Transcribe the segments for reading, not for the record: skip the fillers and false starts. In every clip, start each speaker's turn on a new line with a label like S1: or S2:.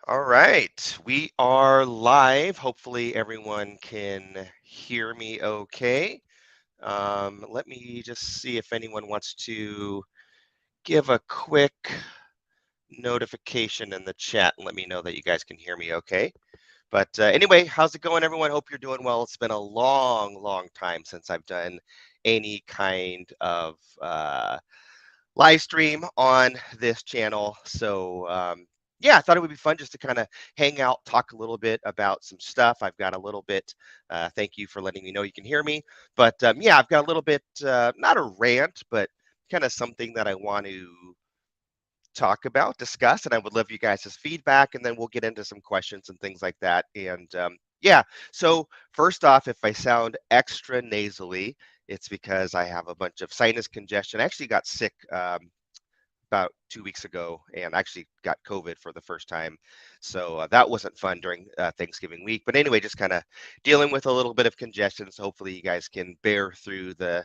S1: All right, we are live. Hopefully, everyone can hear me okay. Let me just see if anyone wants to give a quick notification in the chat and let me know that you guys can hear me okay. But anyway, how's it going, everyone? Hope you're doing well. It's been a long, long time since I've done any kind of live stream on this channel. So yeah, I thought it would be fun just to kind of hang out, talk a little bit about some stuff. I've got a little bit, thank you for letting me know you can hear me. But yeah, I've got a little bit, not a rant, but kind of something that I want to talk about, discuss, and I would love you guys' feedback, and then we'll get into some questions and things like that. And yeah, so first off, if I sound extra nasally, it's because I have a bunch of sinus congestion. I actually got sick about 2 weeks ago and actually got COVID for the first time. So that wasn't fun during Thanksgiving week. But anyway, just kind of dealing with a little bit of congestion. So hopefully you guys can bear through the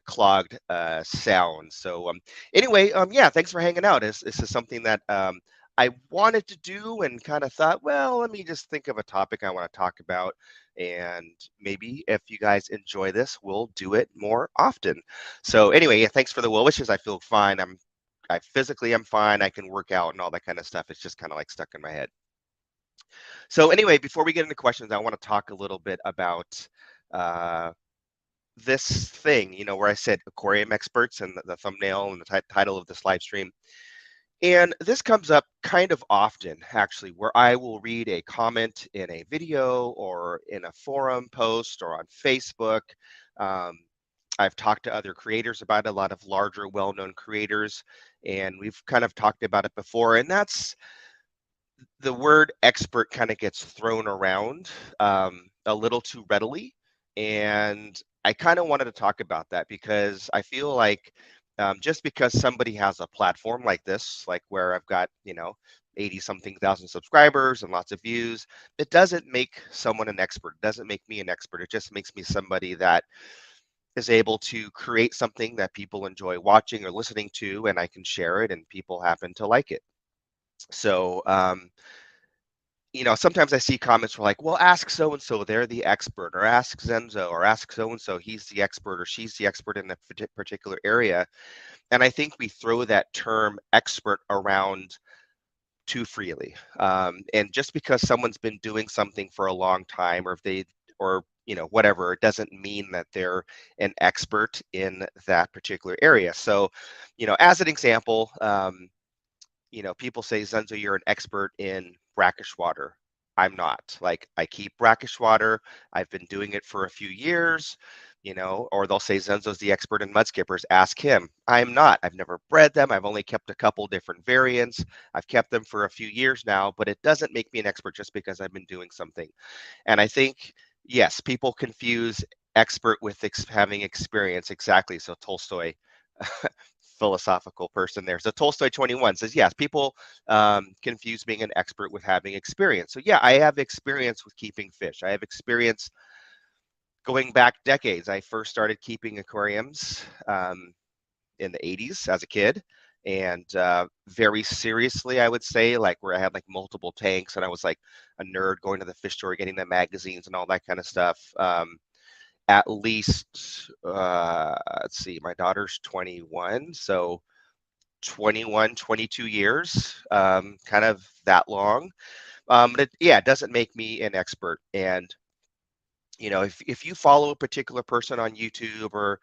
S1: clogged sound. So anyway, yeah, thanks for hanging out. This is something that I wanted to do and kind of thought, well, let me just think of a topic I want to talk about. And maybe if you guys enjoy this, we'll do it more often. So anyway, yeah, thanks for the well wishes. I feel fine. I physically am fine. I can work out and all that kind of stuff. It's just kind of like stuck in my head. So anyway, before we get into questions, I want to talk a little bit about uh, this thing, where I said aquarium experts and the thumbnail and the title of this live stream. And this comes up kind of often, actually, where I will read a comment in a video or in a forum post or on Facebook. Um, I've talked to other creators about it, a lot of larger, well-known creators, and we've kind of talked about it before. And that's the word expert kind of gets thrown around a little too readily. And I kind of wanted to talk about that because I feel like just because somebody has a platform like this, like where I've got, 80 something thousand subscribers and lots of views, it doesn't make someone an expert. It doesn't make me an expert. It just makes me somebody that is able to create something that people enjoy watching or listening to, and I can share it, and people happen to like it. So, sometimes I see comments where like, well, ask so and so, they're the expert, or ask Zenzo, or ask so and so, he's the expert, or she's the expert in a particular area. And I think we throw that term expert around too freely. And just because someone's been doing something for a long time, or if they, or whatever, it doesn't mean that they're an expert in that particular area. So, as an example, people say, Zenzo, you're an expert in brackish water. I'm not. Like, I keep brackish water. I've been doing it for a few years, or they'll say Zenzo's the expert in mudskippers. Ask him. I'm not. I've never bred them. I've only kept a couple different variants. I've kept them for a few years now, but it doesn't make me an expert just because I've been doing something. And I think, yes, people confuse expert with having experience. Exactly. So Tolstoy, philosophical person there. So Tolstoy 21 says, yes, people confuse being an expert with having experience. So yeah, I have experience with keeping fish. I have experience going back decades. I first started keeping aquariums in the 80s as a kid. And very seriously, I would say, like where I had like multiple tanks and I was like a nerd going to the fish store, getting the magazines and all that kind of stuff. At least, let's see, my daughter's 21. So 21, 22 years, kind of that long. But yeah, it doesn't make me an expert. And if you follow a particular person on YouTube or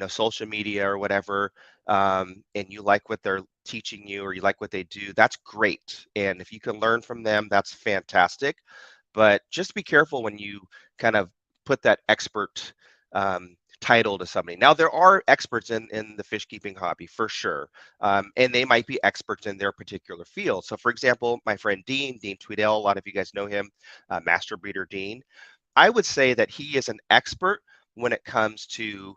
S1: social media or whatever, and you like what they're teaching you or you like what they do, that's great. And if you can learn from them, that's fantastic. But just be careful when you kind of put that expert title to somebody. Now, there are experts in the fish keeping hobby for sure, and they might be experts in their particular field. So, for example, my friend Dean Tweedale, a lot of you guys know him, Master Breeder Dean. I would say that he is an expert when it comes to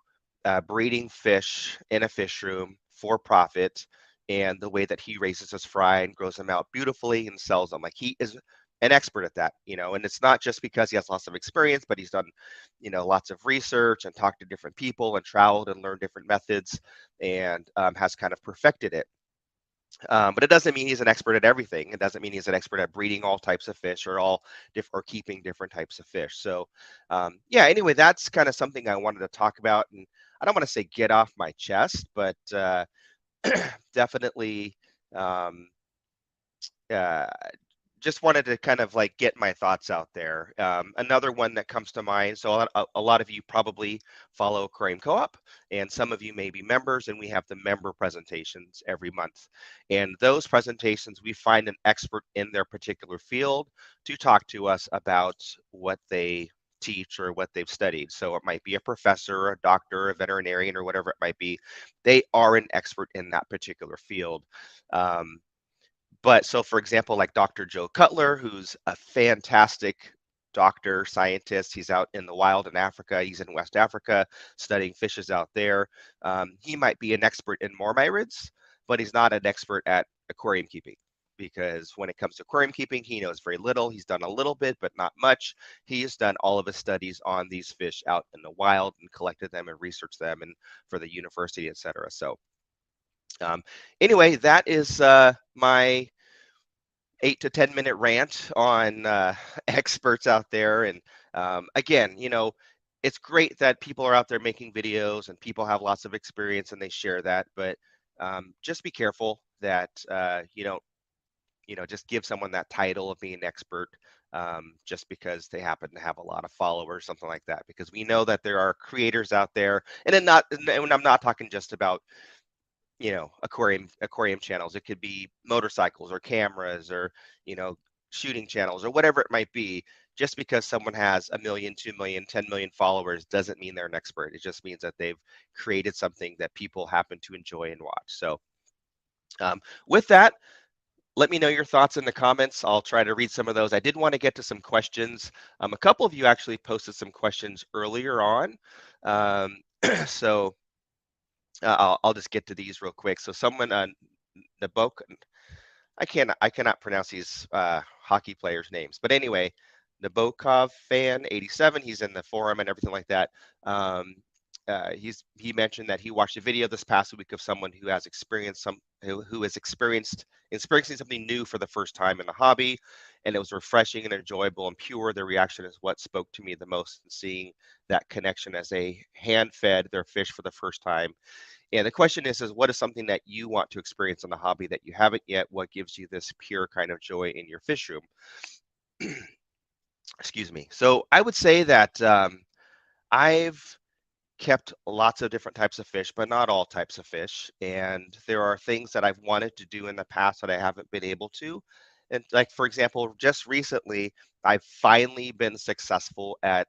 S1: breeding fish in a fish room for profit and the way that he raises his fry and grows them out beautifully and sells them. Like he is an expert at that, and it's not just because he has lots of experience, but he's done, lots of research and talked to different people and traveled and learned different methods and has kind of perfected it. But it doesn't mean he's an expert at everything. It doesn't mean he's an expert at breeding all types of fish or or keeping different types of fish. So, yeah. Anyway, that's kind of something I wanted to talk about, and I don't want to say get off my chest, but definitely um, uh, just wanted to kind of like get my thoughts out there. Another one that comes to mind. So a lot of you probably follow Aquarium Co-op, and some of you may be members, and we have the member presentations every month. And those presentations, we find an expert in their particular field to talk to us about what they teach or what they've studied. So it might be a professor, a doctor, a veterinarian, or whatever it might be. They are an expert in that particular field. But so, for example, like Dr. Joe Cutler, who's a fantastic doctor, scientist, he's out in the wild in Africa, he's in West Africa studying fishes out there. He might be an expert in mormyrids, but he's not an expert at aquarium keeping, because when it comes to aquarium keeping, he knows very little. He's done a little bit, but not much. He has done all of his studies on these fish out in the wild and collected them and researched them and for the university, etc. So anyway, that is my 8 to 10 minute rant on experts out there. And again, it's great that people are out there making videos and people have lots of experience and they share that, but just be careful that you don't, just give someone that title of being an expert just because they happen to have a lot of followers, something like that. Because we know that there are creators out there, and I'm not talking just about aquarium channels. It could be motorcycles or cameras or shooting channels or whatever it might be. Just because someone has 1 million, 2 million, 10 million followers doesn't mean they're an expert. It just means that they've created something that people happen to enjoy and watch. So with that, let me know your thoughts in the comments. I'll try to read some of those. I did want to get to some questions. A couple of you actually posted some questions earlier on. So I'll just get to these real quick. So someone, Nabok, I cannot pronounce these hockey players' names, but anyway, Nabokov fan 87. He's in the forum and everything like that. He mentioned that he watched a video this past week of someone who has experienced experiencing something new for the first time in the hobby, and it was refreshing and enjoyable and pure. Their reaction is what spoke to me the most, in seeing that connection as they hand fed their fish for the first time. And the question is what is something that you want to experience in the hobby that you haven't yet? What gives you this pure kind of joy in your fish room? Excuse me. So I would say that I've kept lots of different types of fish, but not all types of fish. And there are things that I've wanted to do in the past that I haven't been able to. And like, for example, just recently, I've finally been successful at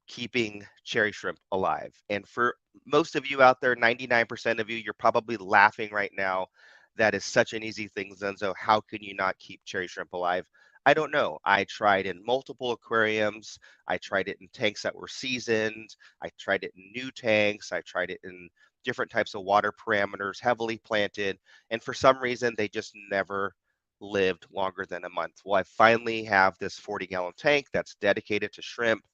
S1: keeping cherry shrimp alive. And for most of you out there, 99% of you, you're probably laughing right now. That is such an easy thing, Zenzo. How can you not keep cherry shrimp alive? I don't know. I tried in multiple aquariums. I tried it in tanks that were seasoned. I tried it in new tanks. I tried it in different types of water parameters, heavily planted. And for some reason, they just never lived longer than a month. Well, I finally have this 40-gallon tank that's dedicated to shrimp,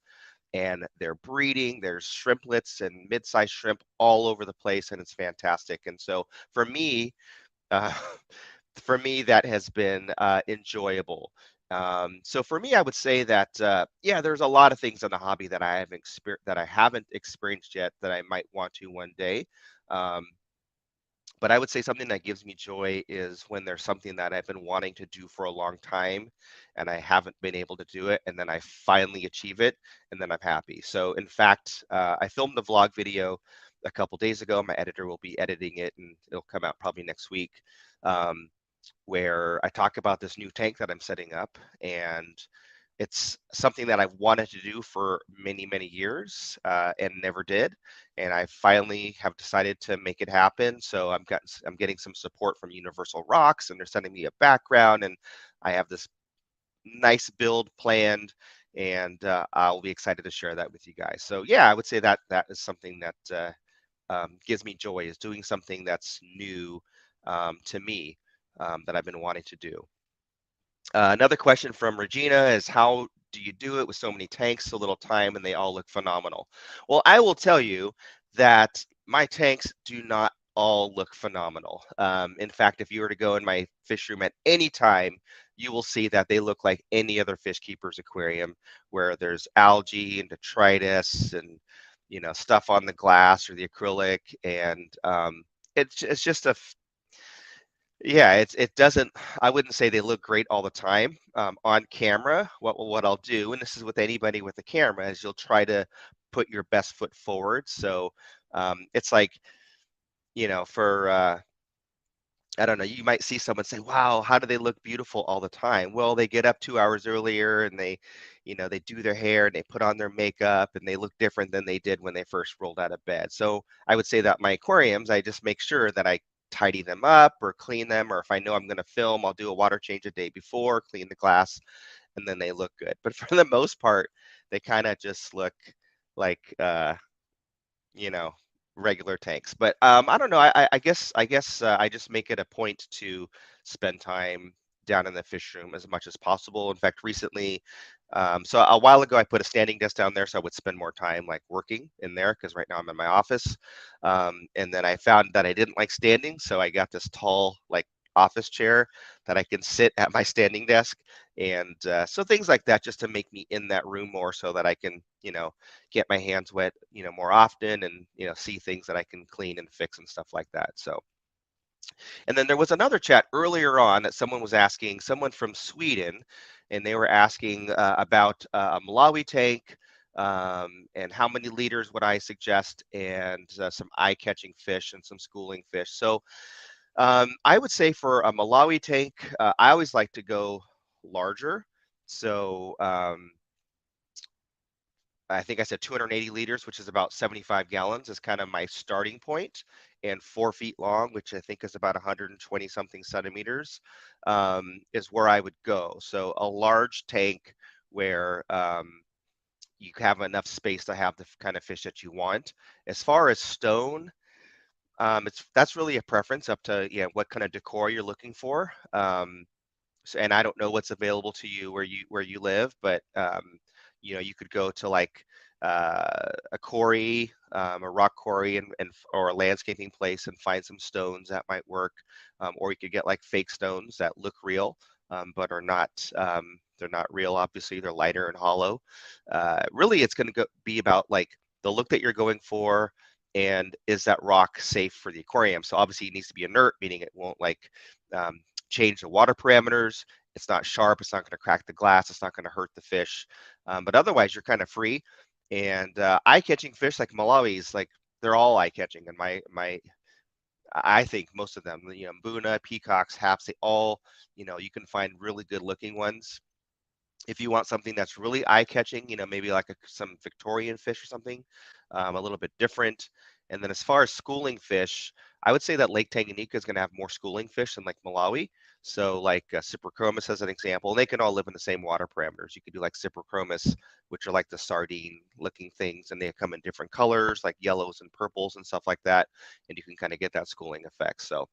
S1: and they're breeding. There's shrimplets and mid-sized shrimp all over the place, and it's fantastic. And so for me, uh, that has been enjoyable. So for me, I would say that yeah, there's a lot of things in the hobby that I haven't experienced yet that I might want to one day. Um, but I would say something that gives me joy is when there's something that I've been wanting to do for a long time and I haven't been able to do it, and then I finally achieve it, and then I'm happy. So in fact, I filmed a vlog video a couple days ago. My editor will be editing it and it'll come out probably next week, where I talk about this new tank that I'm setting up, and it's something that I've wanted to do for many, many years and never did. And I finally have decided to make it happen. So I'm getting some support from Universal Rocks, and they're sending me a background, and I have this nice build planned, and I'll be excited to share that with you guys. So yeah, I would say that is something that gives me joy, is doing something that's new to me that I've been wanting to do. Another question from Regina is, how do you do it with so many tanks, so little time, and they all look phenomenal? Well, I will tell you that my tanks do not all look phenomenal. In fact, if you were to go in my fish room at any time, you will see that they look like any other fish keeper's aquarium, where there's algae and detritus and stuff on the glass or the acrylic, and it's just yeah, it doesn't. I wouldn't say they look great all the time on camera. What I'll do, and this is with anybody with a camera, is you'll try to put your best foot forward. So it's like, for I don't know, you might see someone say, "Wow, how do they look beautiful all the time?" Well, they get up 2 hours earlier and they do their hair and they put on their makeup and they look different than they did when they first rolled out of bed. So I would say that my aquariums, I just make sure that I tidy them up or clean them, or if I know I'm going to film, I'll do a water change a day before, clean the glass, and then they look good. But for the most part, they kind of just look like you know, regular tanks. But I don't know. I guess I just make it a point to spend time down in the fish room as much as possible. In fact, recently, so a while ago, I put a standing desk down there so I would spend more time like working in there, because right now I'm in my office. And then I found that I didn't like standing, so I got this tall like office chair that I can sit at my standing desk, and so things like that, just to make me in that room more, so that I can get my hands wet more often, and see things that I can clean and fix and stuff like that. So, and then there was another chat earlier on that someone was asking, someone from Sweden, and they were asking about a Malawi tank, and how many liters would I suggest, and some eye-catching fish and some schooling fish. So I would say for a Malawi tank, I always like to go larger. So I think I said 280 liters, which is about 75 gallons, is kind of my starting point, and 4 feet long, which I think is about 120 something centimeters, is where I would go. So a large tank where you have enough space to have the kind of fish that you want. As far as stone, that's really a preference up to what kind of decor you're looking for. So, and I don't know what's available to you where you live, but you could go to like a quarry, a rock quarry, or a landscaping place and find some stones that might work, or you could get like fake stones that look real, but are not. They're not real. Obviously, they're lighter and hollow. Really, it's going to be about like the look that you're going for, and is that rock safe for the aquarium? So obviously, it needs to be inert, meaning it won't like change the water parameters. It's not sharp. It's not going to crack the glass. It's not going to hurt the fish. But otherwise, you're kind of free. And eye-catching fish like Malawi's, like they're all eye-catching. And I think most of them, Mbuna, peacocks, haps, they all, you can find really good-looking ones. If you want something that's really eye-catching, maybe like some Victorian fish or something, a little bit different. And then as far as schooling fish, I would say that Lake Tanganyika is going to have more schooling fish than like Malawi. So like Cyprichromis as an example, and they can all live in the same water parameters. You could do like Cyprichromis, which are like the sardine-looking things, and they come in different colors, like yellows and purples and stuff like that, and you can kind of get that schooling effect. So,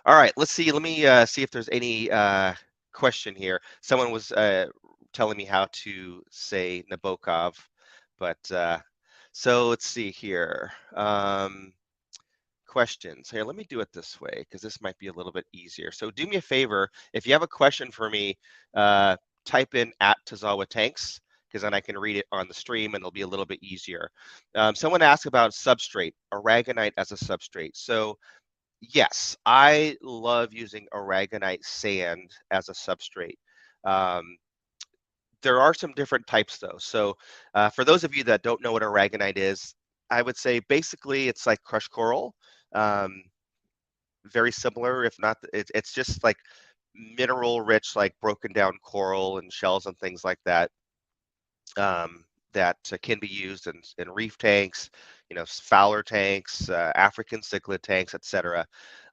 S1: all right, let's see. Let me see if there's any question here. Someone was telling me how to say Nabokov, but so let's see here. Questions here. Let me do it this way, because this might be a little bit easier. So do me a favor, if you have a question for me, type in @Tazawa Tanks, because then I can read it on the stream and it'll be a little bit easier. Someone asked about substrate, aragonite as a substrate. So yes, I love using aragonite sand as a substrate. There are some different types though. So for those of you that don't know what aragonite is, I would say basically it's like crushed coral. Very similar, if not, it's just like mineral rich, like broken down coral and shells and things like that. That can be used in reef tanks, Fowler tanks, African cichlid tanks, etc.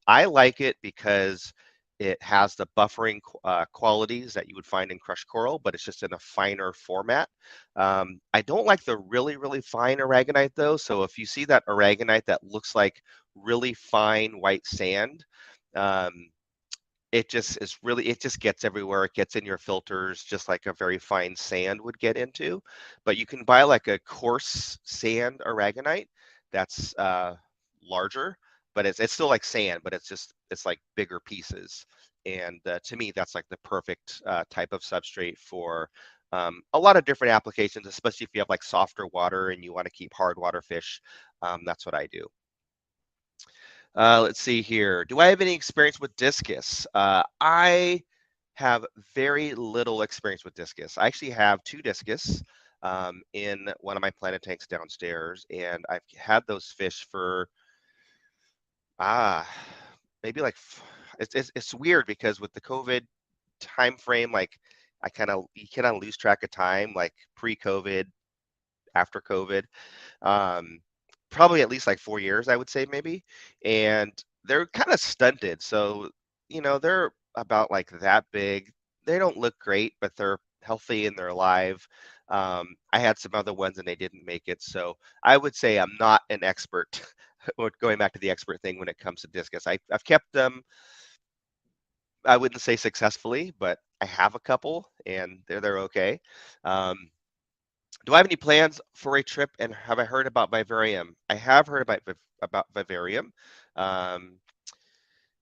S1: I like it because it has the buffering qualities that you would find in crushed coral, but it's just in a finer format. I don't like the really, really fine aragonite though. So if you see that aragonite that looks like really fine white sand, it just gets everywhere. It gets in your filters just like a very fine sand would get into. But you can buy like a coarse sand aragonite that's larger, but it's still like sand, but it's like bigger pieces. And to me, that's like the perfect type of substrate for a lot of different applications, especially if you have like softer water and you want to keep hard water fish. That's what I do. Let's see here. Do I have any experience with discus? I have very little experience with discus. I actually have 2 discus in one of my planted tanks downstairs, and I've had those fish for ah maybe like it's weird because with the COVID time frame, like you kind of lose track of time, like pre-COVID, after COVID. um, Probably at least like 4 years, I would say maybe. And they're kind of stunted. So, they're about like that big. They don't look great, but they're healthy and they're alive. I had some other ones and they didn't make it. So I would say I'm not an expert. Going back to the expert thing when it comes to discus, I've kept them. I wouldn't say successfully, but I have a couple and they're okay. Um, do I have any plans for a trip, and have I heard about Vivarium? I have heard about Vivarium um,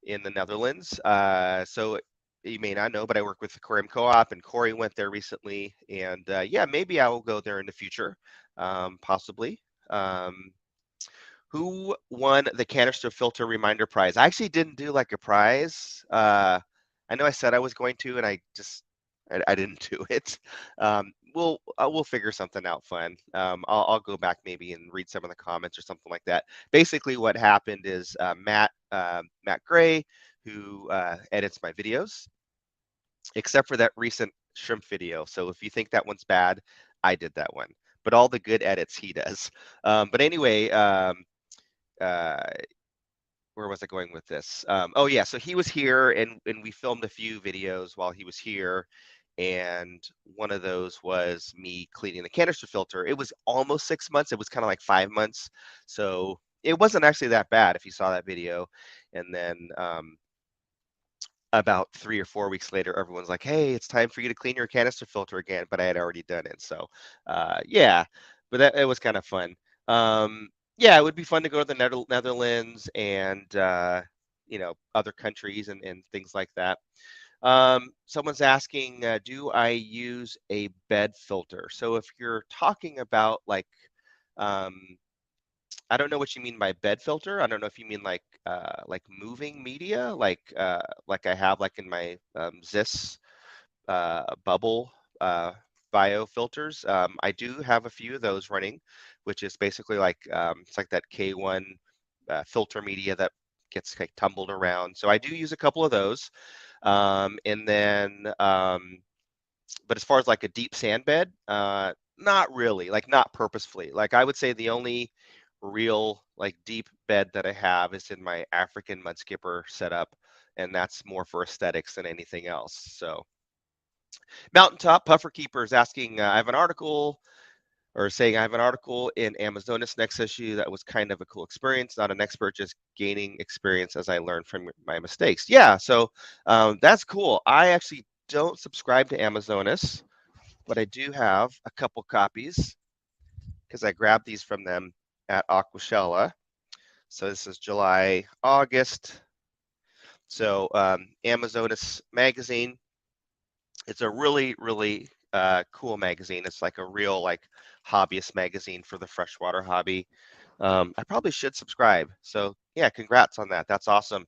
S1: in the Netherlands. So you may not know, but I work with Aquarium Co-op, and Corey went there recently. And yeah, maybe I will go there in the future, possibly. Um, who won the canister filter reminder prize? I actually didn't do like a prize. I know I said I was going to, and I didn't do it. We'll figure something out fun. I'll go back maybe and read some of the comments or something like that. Basically, what happened is Matt Gray, who edits my videos, except for that recent shrimp video. So if you think that one's bad, I did that one. But all the good edits he does. But anyway, uh, where was I going with this? Oh yeah, so he was here and we filmed a few videos while he was here. And one of those was me cleaning the canister filter. It was almost 6 months. It was kind of like 5 months. So it wasn't actually that bad if you saw that video. And then about 3 or 4 weeks later, everyone's like, "Hey, it's time for you to clean your canister filter again." But I had already done it. So yeah, but it was kind of fun. Yeah, it would be fun to go to the Netherlands and other countries and things like that. Someone's asking, do I use a bed filter? So if you're talking about um, I don't know what you mean by bed filter. I don't know if you mean like moving media, like I have like in my Zis bubble bio filters. I do have a few of those running, which is basically like it's like that K1 filter media that gets like tumbled around. So I do use a couple of those. And then, but as far as like a deep sand bed, not really, like not purposefully. Like I would say the only real like deep bed that I have is in my African Mudskipper setup, and that's more for aesthetics than anything else. So Mountaintop Puffer Keeper is asking, I have an article or saying I have an article in Amazonas next issue that was kind of a cool experience. Not an expert, just gaining experience as I learned from my mistakes. Yeah, so that's cool. I actually don't subscribe to Amazonas, but I do have a couple copies because I grabbed these from them at Aquashella. So this is July, August. So Amazonas magazine. It's a really, really cool magazine. It's like a real like hobbyist magazine for the freshwater hobby. I probably should subscribe. So yeah, congrats on that. That's awesome.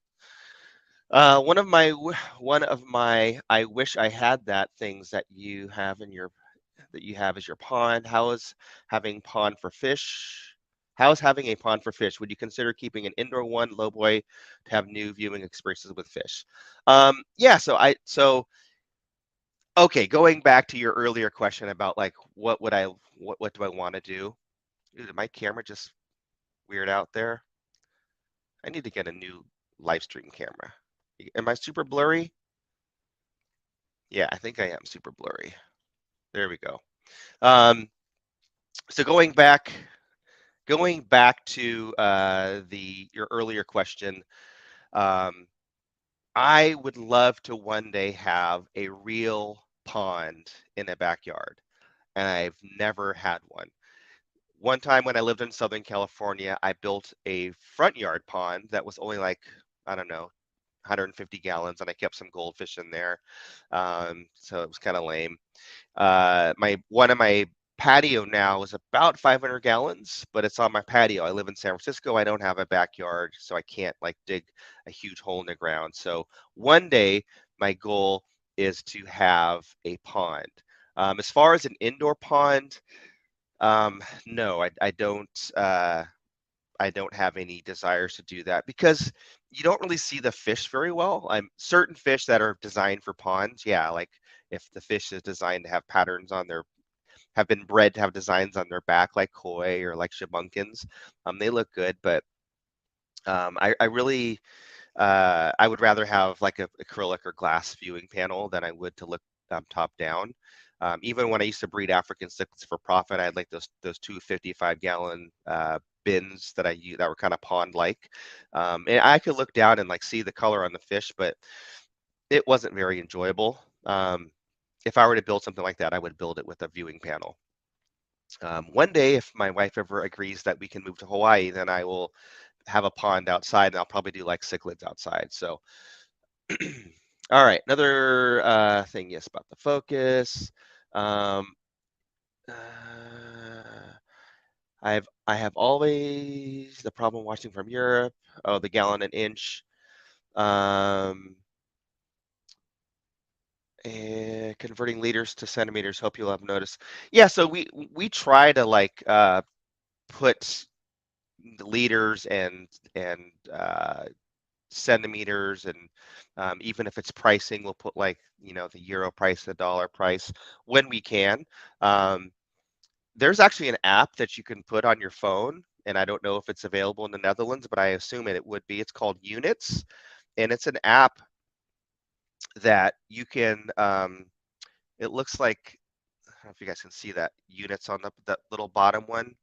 S1: One of my I wish I had that things that you have as your pond. How is having pond for fish? How is having a pond for fish? Would you consider keeping an indoor one, low boy, to have new viewing experiences with fish? Yeah, so okay, going back to your earlier question about like what do I want to do? Dude, did my camera just weird out there? I need to get a new live stream camera. Am I super blurry? Yeah, I think I am super blurry. There we go. So going back to the your earlier question, um, I would love to one day have a real pond in a backyard, and I've never had one. One time when I lived in Southern California, I built a front yard pond that was only like, I don't know, 150 gallons, and I kept some goldfish in there. So it was kind of lame. My one of my patio now is about 500 gallons, but it's on my patio. I live in San Francisco. I don't have a backyard, so I can't like dig a huge hole in the ground. So one day, my goal is to have a pond. As far as an indoor pond, no, I don't. I don't have any desires to do that because you don't really see the fish very well. I'm certain fish that are designed for ponds. Yeah, like if the fish is designed to have patterns on their, have been bred to have designs on their back, like koi or like shabunkins, they look good. But I really, I would rather have like a acrylic or glass viewing panel than I would to look top down. Even when I used to breed African cichlids for profit, I had like those 255-gallon bins that I used that were kind of pond-like, and I could look down and like see the color on the fish, but it wasn't very enjoyable. If I were to build something like that, I would build it with a viewing panel. One day, if my wife ever agrees that we can move to Hawaii, then I will have a pond outside, and I'll probably do like cichlids outside. So, all right, another thing, yes, about the focus. Um, uh, I have always the problem watching from Europe. Oh, the gallon and inch. Um, and converting liters to centimeters. Hope you'll have noticed. Yeah, so we try to like put liters and centimeters, and even if it's pricing, we'll put like, the euro price, the dollar price when we can. Um, there's actually an app that you can put on your phone, and I don't know if it's available in the Netherlands, but I assume it would be. It's called Units, and it's an app that you can. It looks like, I don't know if you guys can see that Units on that little bottom one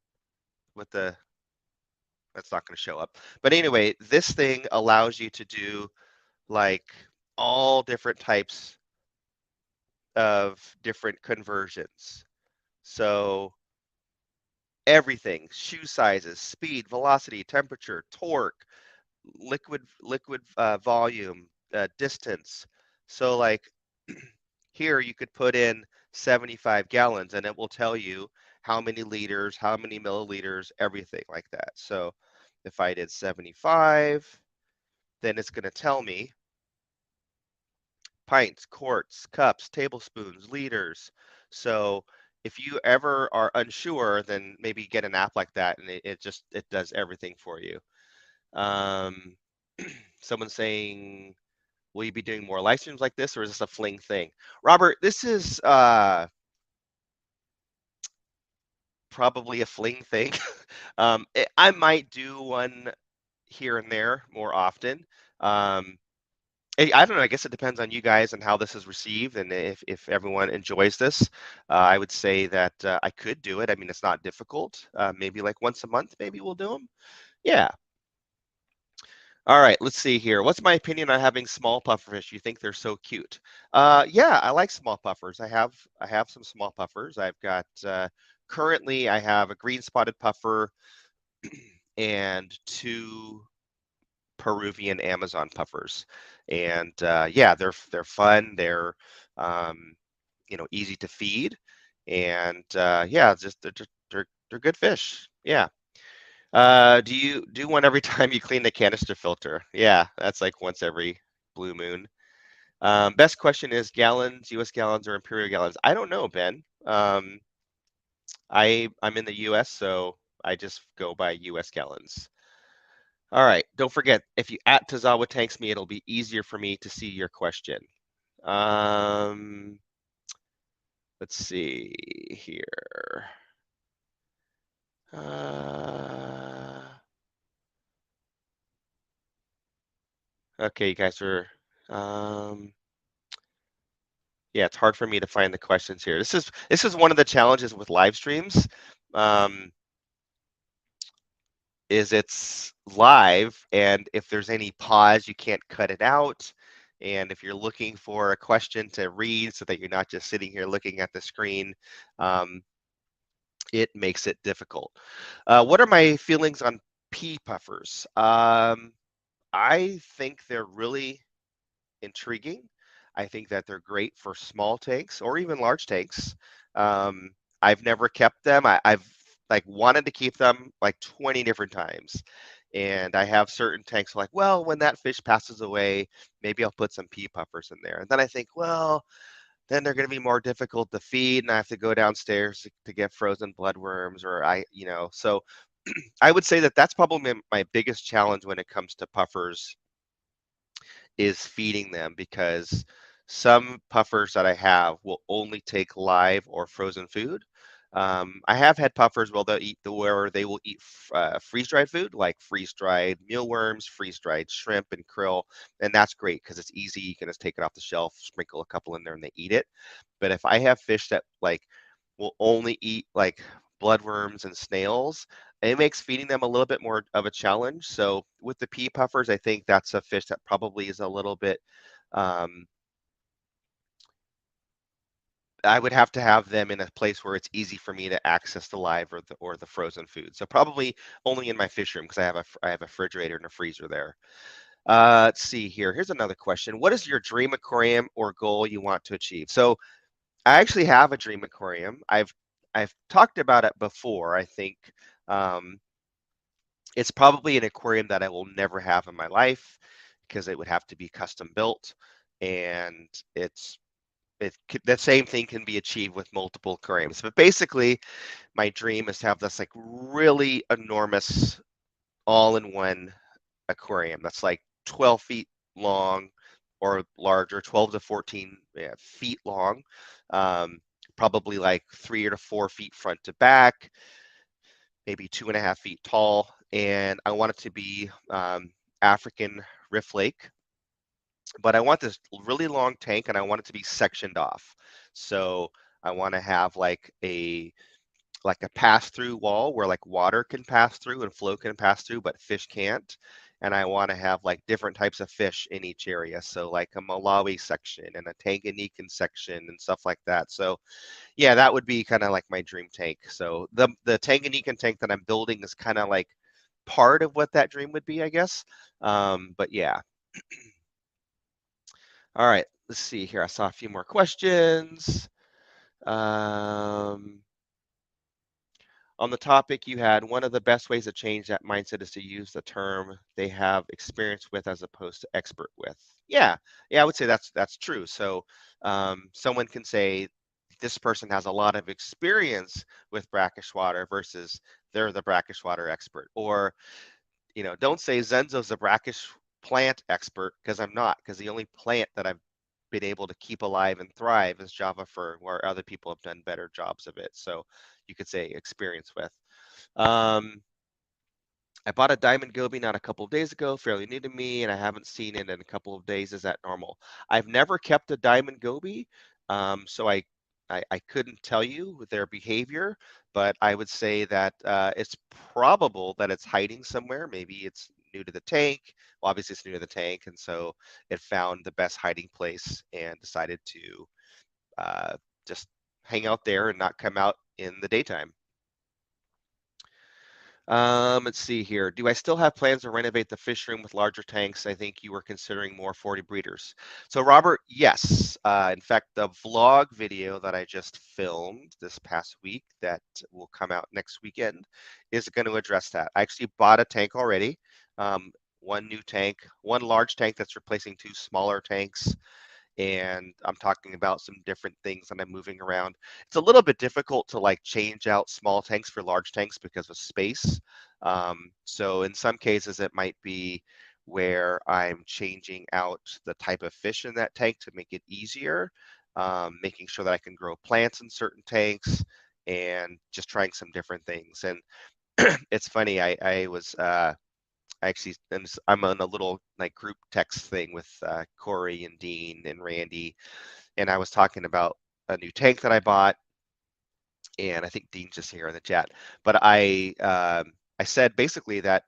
S1: with the. That's not going to show up. But anyway, this thing allows you to do like all different types of different conversions. So everything, shoe sizes, speed, velocity, temperature, torque, liquid volume, distance. So like here you could put in 75 gallons and it will tell you how many liters, how many milliliters, everything like that. So if I did 75, then it's going to tell me pints, quarts, cups, tablespoons, liters. So if you ever are unsure, then maybe get an app like that, and it does everything for you. Um, someone's saying, will you be doing more live streams like this, or is this a fling thing? Robert, this is probably a fling thing. I might do one here and there more often. Um, I don't know. I guess it depends on you guys and how this is received, and if everyone enjoys this. I would say that I could do it. I mean, it's not difficult. Maybe like once a month, maybe we'll do them. Yeah. All right. Let's see here. What's my opinion on having small pufferfish? You think they're so cute? Yeah, I like small puffers. I have some small puffers. I've got currently I have a green spotted puffer and two Peruvian Amazon puffers, and yeah, they're fun. They're easy to feed, and yeah, just they're good fish. Yeah. Do you do one every time you clean the canister filter? Yeah, that's like once every blue moon. Best question is gallons, U.S. gallons or imperial gallons? I don't know, Ben. I'm in the U.S., so I just go by U.S. gallons. All right. Don't forget, if you at Tazawa Tanks me, it'll be easier for me to see your question. Um, let's see here. Okay, you guys are. Yeah, it's hard for me to find the questions here. This is one of the challenges with live streams. Is it's live, and if there's any pause, you can't cut it out. And if you're looking for a question to read so that you're not just sitting here looking at the screen, um, it makes it difficult. What are my feelings on pea puffers? I think they're really intriguing. I think that they're great for small tanks or even large tanks. Um, I've never kept them. I've like wanted to keep them like 20 different times. And I have certain tanks like, well, when that fish passes away, maybe I'll put some pea puffers in there. And then I think, well, then they're going to be more difficult to feed and I have to go downstairs to get frozen bloodworms or so I would say that that's probably my biggest challenge when it comes to puffers is feeding them because some puffers that I have will only take live or frozen food. I have had puffers where they will eat freeze-dried food like freeze-dried mealworms, freeze-dried shrimp and krill, and that's great because it's easy. You can just take it off the shelf, sprinkle a couple in there, and they eat it. But if I have fish that like will only eat like bloodworms and snails, it makes feeding them a little bit more of a challenge. So with the pea puffers, I think that's a fish that probably is a little bit. Um, I would have to have them in a place where it's easy for me to access the live or the frozen food. So probably only in my fish room because I have a refrigerator and a freezer there. Let's see here. Here's another question. What is your dream aquarium or goal you want to achieve? So I actually have a dream aquarium. I've talked about it before. I think um, it's probably an aquarium that I will never have in my life because it would have to be custom built, and the same thing can be achieved with multiple aquariums. But basically, my dream is to have this like really enormous all-in-one aquarium that's like 12 feet long or larger, 12 to 14 feet long, um, probably like 3 to 4 feet front to back, maybe 2.5 feet tall. And I want it to be African Rift Lake, but I want this really long tank and I want it to be sectioned off. So I want to have like a pass-through wall where like water can pass through and flow can pass through, but fish can't. And I want to have like different types of fish in each area. So like a Malawi section and a Tanganyikan section and stuff like that. So yeah, that would be kind of like my dream tank. So the Tanganyikan tank that I'm building is kind of like part of what that dream would be, I guess. But yeah. All right, let's see here. I saw a few more questions. Um, on the topic you had, one of the best ways to change that mindset is to use the term they have experience with as opposed to expert with. Yeah, I would say that's true. So someone can say this person has a lot of experience with brackish water versus they're the brackish water expert. Or don't say Zenzo's a brackish plant expert because I'm not, because the only plant that I've been able to keep alive and thrive is Java fern, where other people have done better jobs of it. So you could say experience with. Um, I bought a diamond goby not a couple of days ago, fairly new to me, and I haven't seen it in a couple of days. Is that normal? I've never kept a diamond goby, so I couldn't tell you their behavior, but I would say that it's probable that it's hiding somewhere. Maybe it's new to the tank. Well, obviously it's new to the tank, and so it found the best hiding place and decided to uh, just hang out there and not come out in the daytime. Let's see here. Do I still have plans to renovate the fish room with larger tanks? I think you were considering more 40 breeders. So Robert, yes. In fact, the vlog video that I just filmed this past week that will come out next weekend is going to address that. I actually bought a tank already. One new tank, one large tank that's replacing two smaller tanks, and I'm talking about some different things that I'm moving around. It's a little bit difficult to like change out small tanks for large tanks because of space. So in some cases, it might be where I'm changing out the type of fish in that tank to make it easier, making sure that I can grow plants in certain tanks and just trying some different things. And it's funny, I was I actually I'm on a little like group text thing with Corey and Dean and Randy, and I was talking about a new tank that I bought, and I think Dean's just here in the chat. But I said basically that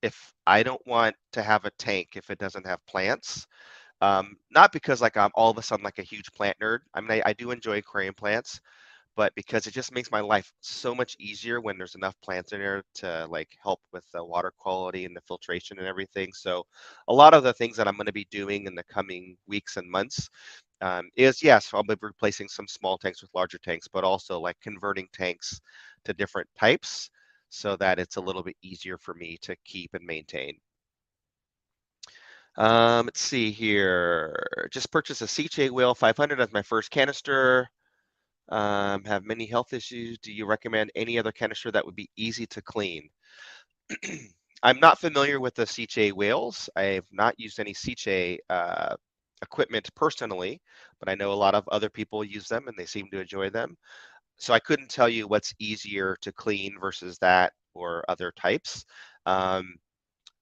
S1: if I don't want to have a tank if it doesn't have plants, not because like I'm all of a sudden like a huge plant nerd. I mean, I do enjoy aquarium plants, but because it just makes my life so much easier when there's enough plants in there to like help with the water quality and the filtration and everything. So a lot of the things that I'm going to be doing in the coming weeks and months is, yes, I'll be replacing some small tanks with larger tanks, but also like converting tanks to different types so that it's a little bit easier for me to keep and maintain. Let's see here. Just purchased a CJ Whale 500 as my first canister. Have many health issues. Do you recommend any other canister that would be easy to clean? I'm not familiar with the CJ whales. I have not used any CJ equipment personally, but I know a lot of other people use them and they seem to enjoy them. So I couldn't tell you what's easier to clean versus that or other types. Um,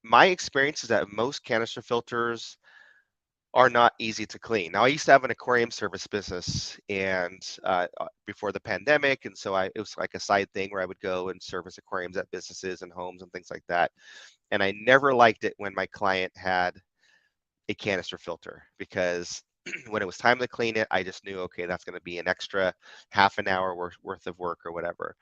S1: my experience is that most canister filters are not easy to clean. Now, I used to have an aquarium service business and before the pandemic, and so it was like a side thing where I would go and service aquariums at businesses and homes and things like that. And I never liked it when my client had a canister filter because when it was time to clean it, I just knew, okay, that's going to be an extra half an hour worth of work or whatever.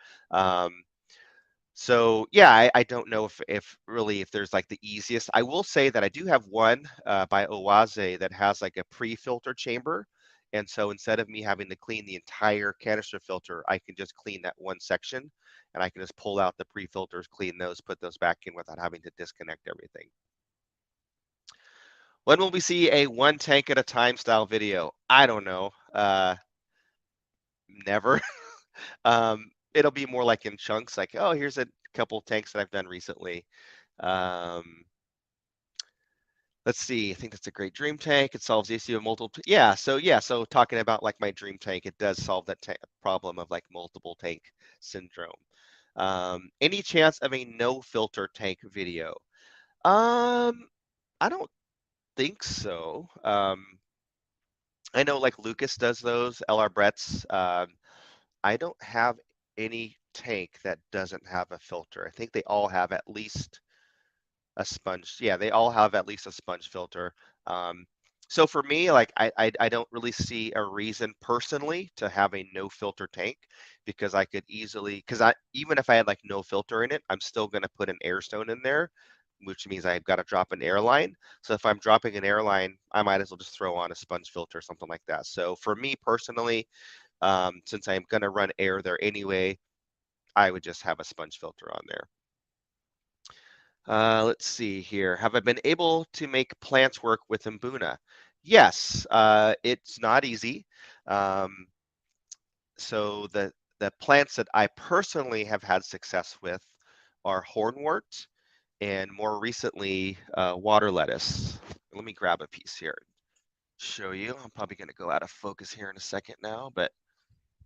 S1: So yeah, I don't know if really if there's like the easiest. I will say that I do have one by Oase that has like a pre-filter chamber. And so instead of me having to clean the entire canister filter, I can just clean that one section and I can just pull out the pre-filters, clean those, put those back in without having to disconnect everything. When will we see a one tank at a time style video? I don't know. Never. It'll be more like in chunks, like, oh, here's a couple tanks that I've done recently. Let's see. I think that's a great dream tank. It solves the issue of multiple. Yeah. So talking about like my dream tank, it does solve that problem of like multiple tank syndrome. Any chance of a no filter tank video? I don't think so. I know like Lucas does those, LR Brett's. I don't have any tank that doesn't have a filter. I think they all have at least a sponge. Yeah, they all have at least a sponge filter. Um, so for me, like I don't really see a reason personally to have a no filter tank because I could easily because I even if I had like no filter in it, I'm still gonna put an air stone in there, which means I've got to drop an airline. So if I'm dropping an airline, I might as well just throw on a sponge filter or something like that. So for me personally, since I'm gonna run air there anyway, I would just have a sponge filter on there. Let's see here. Have I been able to make plants work with Mbuna? Yes, it's not easy. Um, so the plants that I personally have had success with are hornwort and more recently water lettuce. Let me grab a piece here and show you. I'm probably going to go out of focus here in a second now, but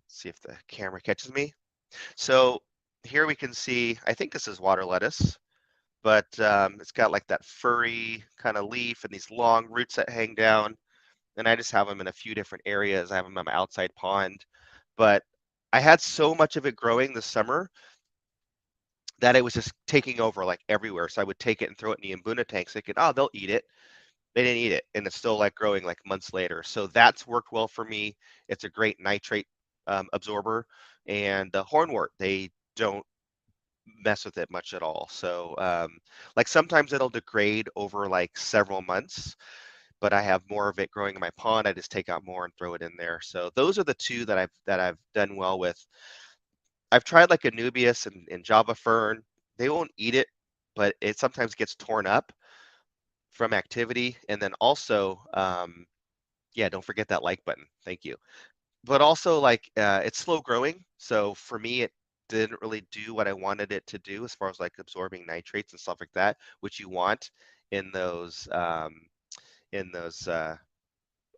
S1: see if the camera catches me. So here we can see, I think this is water lettuce, but it's got like that furry kind of leaf and these long roots that hang down. And I just have them in a few different areas. I have them in my outside pond, but I had so much of it growing this summer that it was just taking over like everywhere. So I would take it and throw it in the Mbuna tanks thinking, oh, they'll eat it. They didn't eat it. And it's still like growing like months later. So that's worked well for me. It's a great nitrate absorber. And the hornwort, they don't mess with it much at all. So like sometimes it'll degrade over like several months, but I have more of it growing in my pond. I just take out more and throw it in there. So those are the two that I've done well with. I've tried like Anubias and Java Fern. They won't eat it, but it sometimes gets torn up from activity. And then also, yeah, don't forget that like button. Thank you. But also like it's slow growing. So for me, it didn't really do what I wanted it to do as far as like absorbing nitrates and stuff like that, which you want in those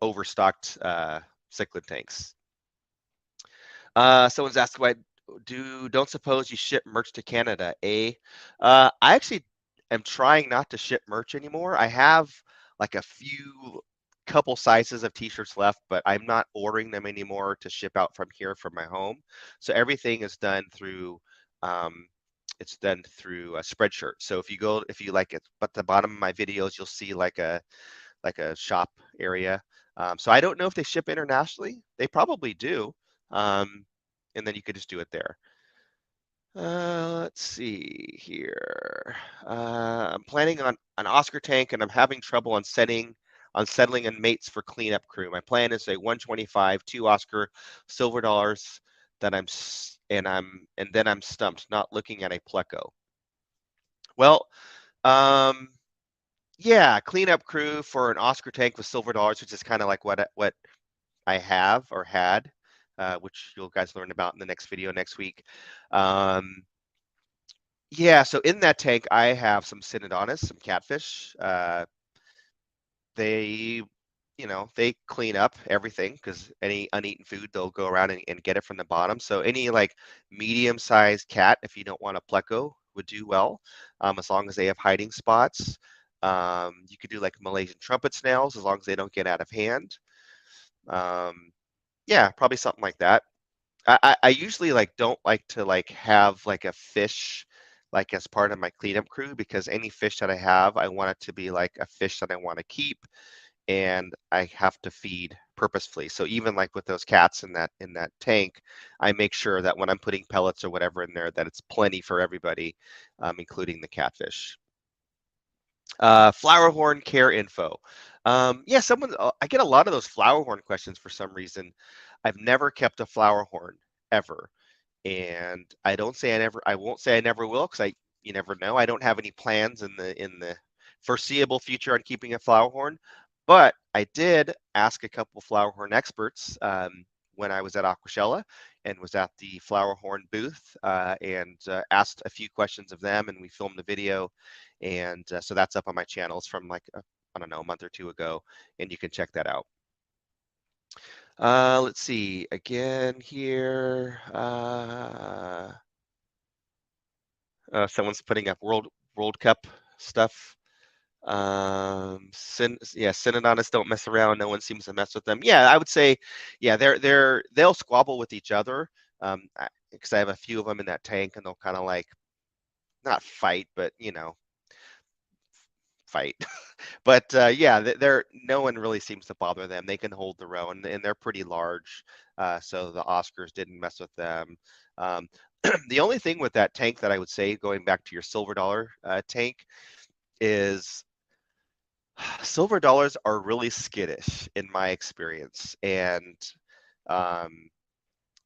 S1: overstocked cichlid tanks. Someone's asked why don't suppose you ship merch to Canada, eh? I actually am trying not to ship merch anymore. I have like a few couple sizes of t-shirts left, but I'm not ordering them anymore to ship out from here from my home. So everything is done through it's done through a Spreadshirt. So if you like it, at the bottom of my videos, you'll see like a shop area. So I don't know if they ship internationally. They probably do. Um, and then you could just do it there. Let's see here. I'm planning on an Oscar tank, and I'm having trouble on settling on mates for cleanup crew. My plan is a 125, 2 Oscar silver dollars. That and then I'm stumped, not looking at a pleco. Well, um, yeah, cleanup crew for an Oscar tank with silver dollars, which is kind of like what I have or had, which you'll guys learn about in the next video next week. Yeah, so in that tank, I have some Synodontis, some catfish. They, they clean up everything because any uneaten food, they'll go around and get it from the bottom. So any like medium-sized cat, if you don't want a pleco, would do well, as long as they have hiding spots. You could do like Malaysian trumpet snails as long as they don't get out of hand. Yeah, probably something like that. I usually like don't like to like have like a fish like as part of my cleanup crew because any fish that I have, I want it to be like a fish that I want to keep and I have to feed purposefully. So even like with those cats in that tank, I make sure that when I'm putting pellets or whatever in there, that it's plenty for everybody, including the catfish. Flower horn care info. Yeah, I get a lot of those flower horn questions for some reason. I've never kept a flower horn ever. And I won't say I never will because you never know. I don't have any plans in the foreseeable future on keeping a flower horn, but I did ask a couple flower horn experts when I was at Aquashella and was at the flower horn booth and asked a few questions of them, and we filmed the video, and so that's up on my channels from like I don't know, a month or two ago, and you can check that out. Let's see again here. Someone's putting up World Cup stuff. Synodontists don't mess around. No one seems to mess with them. Yeah, I would say, yeah, they'll squabble with each other. Because I have a few of them in that tank, and they'll kind of like not fight, but fight. But yeah, they're no one really seems to bother them. They can hold their own, and they're pretty large. So the Oscars didn't mess with them. Um, the only thing with that tank that I would say, going back to your silver dollar tank, is silver dollars are really skittish in my experience, and um,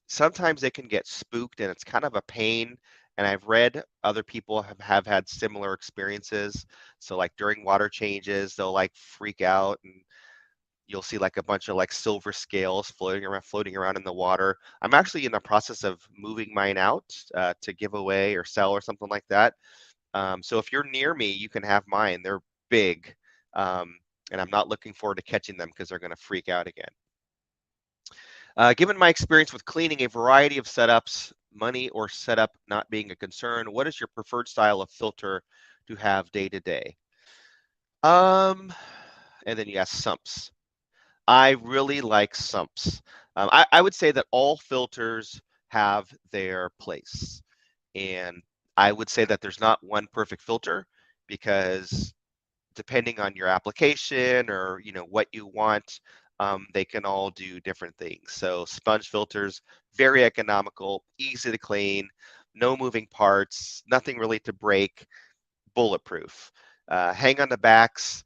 S1: sometimes they can get spooked, and it's kind of a pain. And I've read other people have had similar experiences. So like during water changes, they'll like freak out, and you'll see like a bunch of like silver scales floating around in the water. I'm actually in the process of moving mine out to give away or sell or something like that. So if you're near me, you can have mine. They're big, and I'm not looking forward to catching them because they're going to freak out again. Given my experience with cleaning a variety of setups, money or setup not being a concern, what is your preferred style of filter to have day to day? And then you ask sumps. I really like sumps. I would say that all filters have their place. And I would say that there's not one perfect filter because depending on your application or what you want, they can all do different things. So sponge filters, very economical, easy to clean, no moving parts, nothing really to break, bulletproof. Hang on the backs,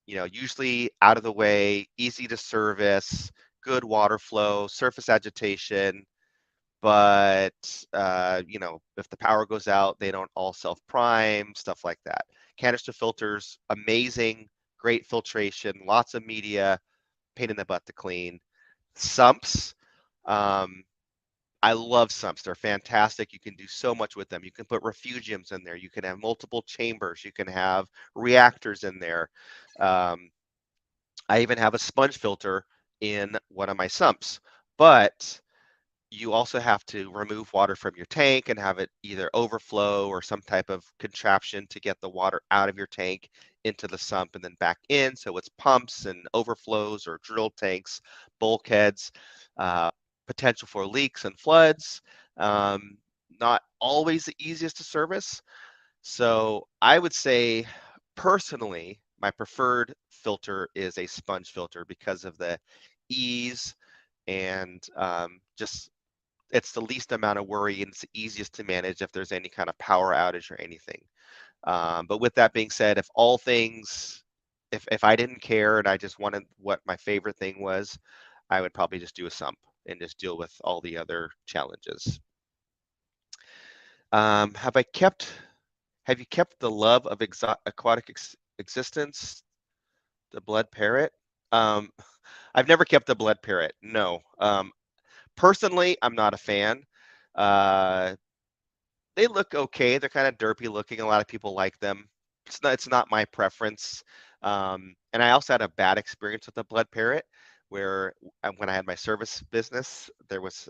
S1: usually out of the way, easy to service, good water flow, surface agitation. But if the power goes out, they don't all self-prime, stuff like that. Canister filters, amazing, great filtration, lots of media, pain in the butt to clean. Sumps, I love sumps. They're fantastic. You can do so much with them. You can put refugiums in there. You can have multiple chambers. You can have reactors in there. I even have a sponge filter in one of my sumps. But you also have to remove water from your tank and have it either overflow or some type of contraption to get the water out of your tank into the sump and then back in. So it's pumps and overflows or drill tanks, bulkheads, potential for leaks and floods. Not always the easiest to service. So I would say personally, my preferred filter is a sponge filter because of the ease and just it's the least amount of worry and it's the easiest to manage if there's any kind of power outage or anything. But with that being said, if all things, if I didn't care and I just wanted what my favorite thing was, I would probably just do a sump and just deal with all the other challenges. Have you kept the love of aquatic existence, the blood parrot? Um, I've never kept a blood parrot. No. Personally, I'm not a fan. Uh, they look okay. They're kind of derpy looking. A lot of people like them. It's not my preference. And I also had a bad experience with the blood parrot, where when I had my service business, there was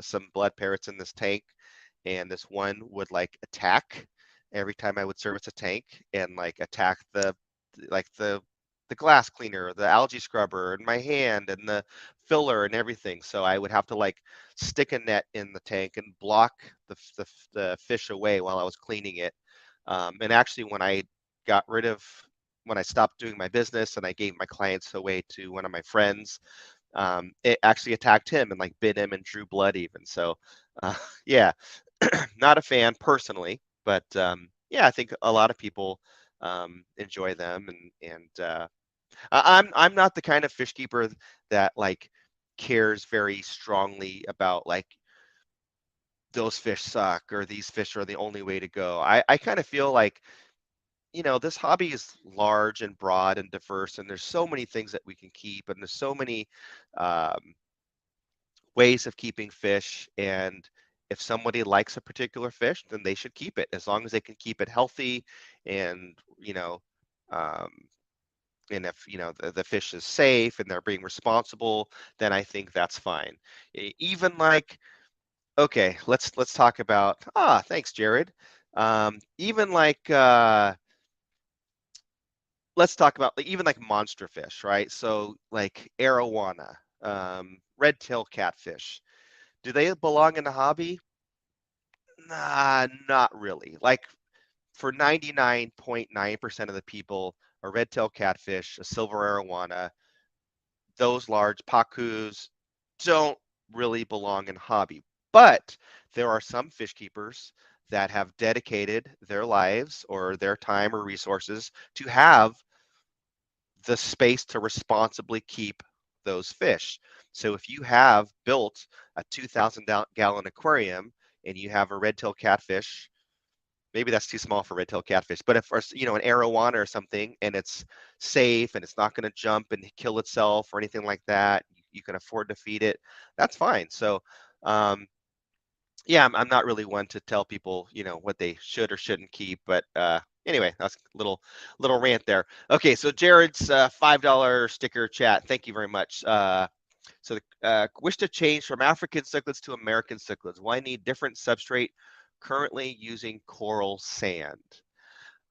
S1: some blood parrots in this tank, and this one would like attack every time I would service a tank and like attack like the glass cleaner, the algae scrubber, and my hand and the filler and everything. So I would have to like stick a net in the tank and block the fish away while I was cleaning it. And actually, when I stopped doing my business and I gave my clients away to one of my friends, it actually attacked him and like bit him and drew blood even. So, yeah, not a fan personally, but yeah, I think a lot of people enjoy them, and I'm not the kind of fish keeper that like cares very strongly about like those fish suck or these fish are the only way to go. I kind of feel like, this hobby is large and broad and diverse, and there's so many things that we can keep, and there's so many um, ways of keeping fish. And if somebody likes a particular fish, then they should keep it as long as they can keep it healthy, and um, and if the fish is safe and they're being responsible, then I think that's fine. Even like, okay, let's talk about, thanks, Jared. Even like let's talk about like even like monster fish, right? So like arowana, red tail catfish, do they belong in the hobby? Nah, not really. Like for 99.9% of the people, a red tail catfish, a silver arowana, those large pacus don't really belong in hobby. But there are some fish keepers that have dedicated their lives or their time or resources to have the space to responsibly keep those fish. So if you have built a 2,000 gallon aquarium and you have a red-tailed catfish, maybe that's too small for red-tailed catfish, but if an arowana or something, and it's safe and it's not going to jump and kill itself or anything like that, you can afford to feed it, that's fine. So yeah, I'm not really one to tell people, what they should or shouldn't keep, but anyway, that's a little rant there. Okay, so Jared's $5 sticker chat. Thank you very much. Wish to change from African cichlids to American cichlids. Why need different substrate? Currently using coral sand.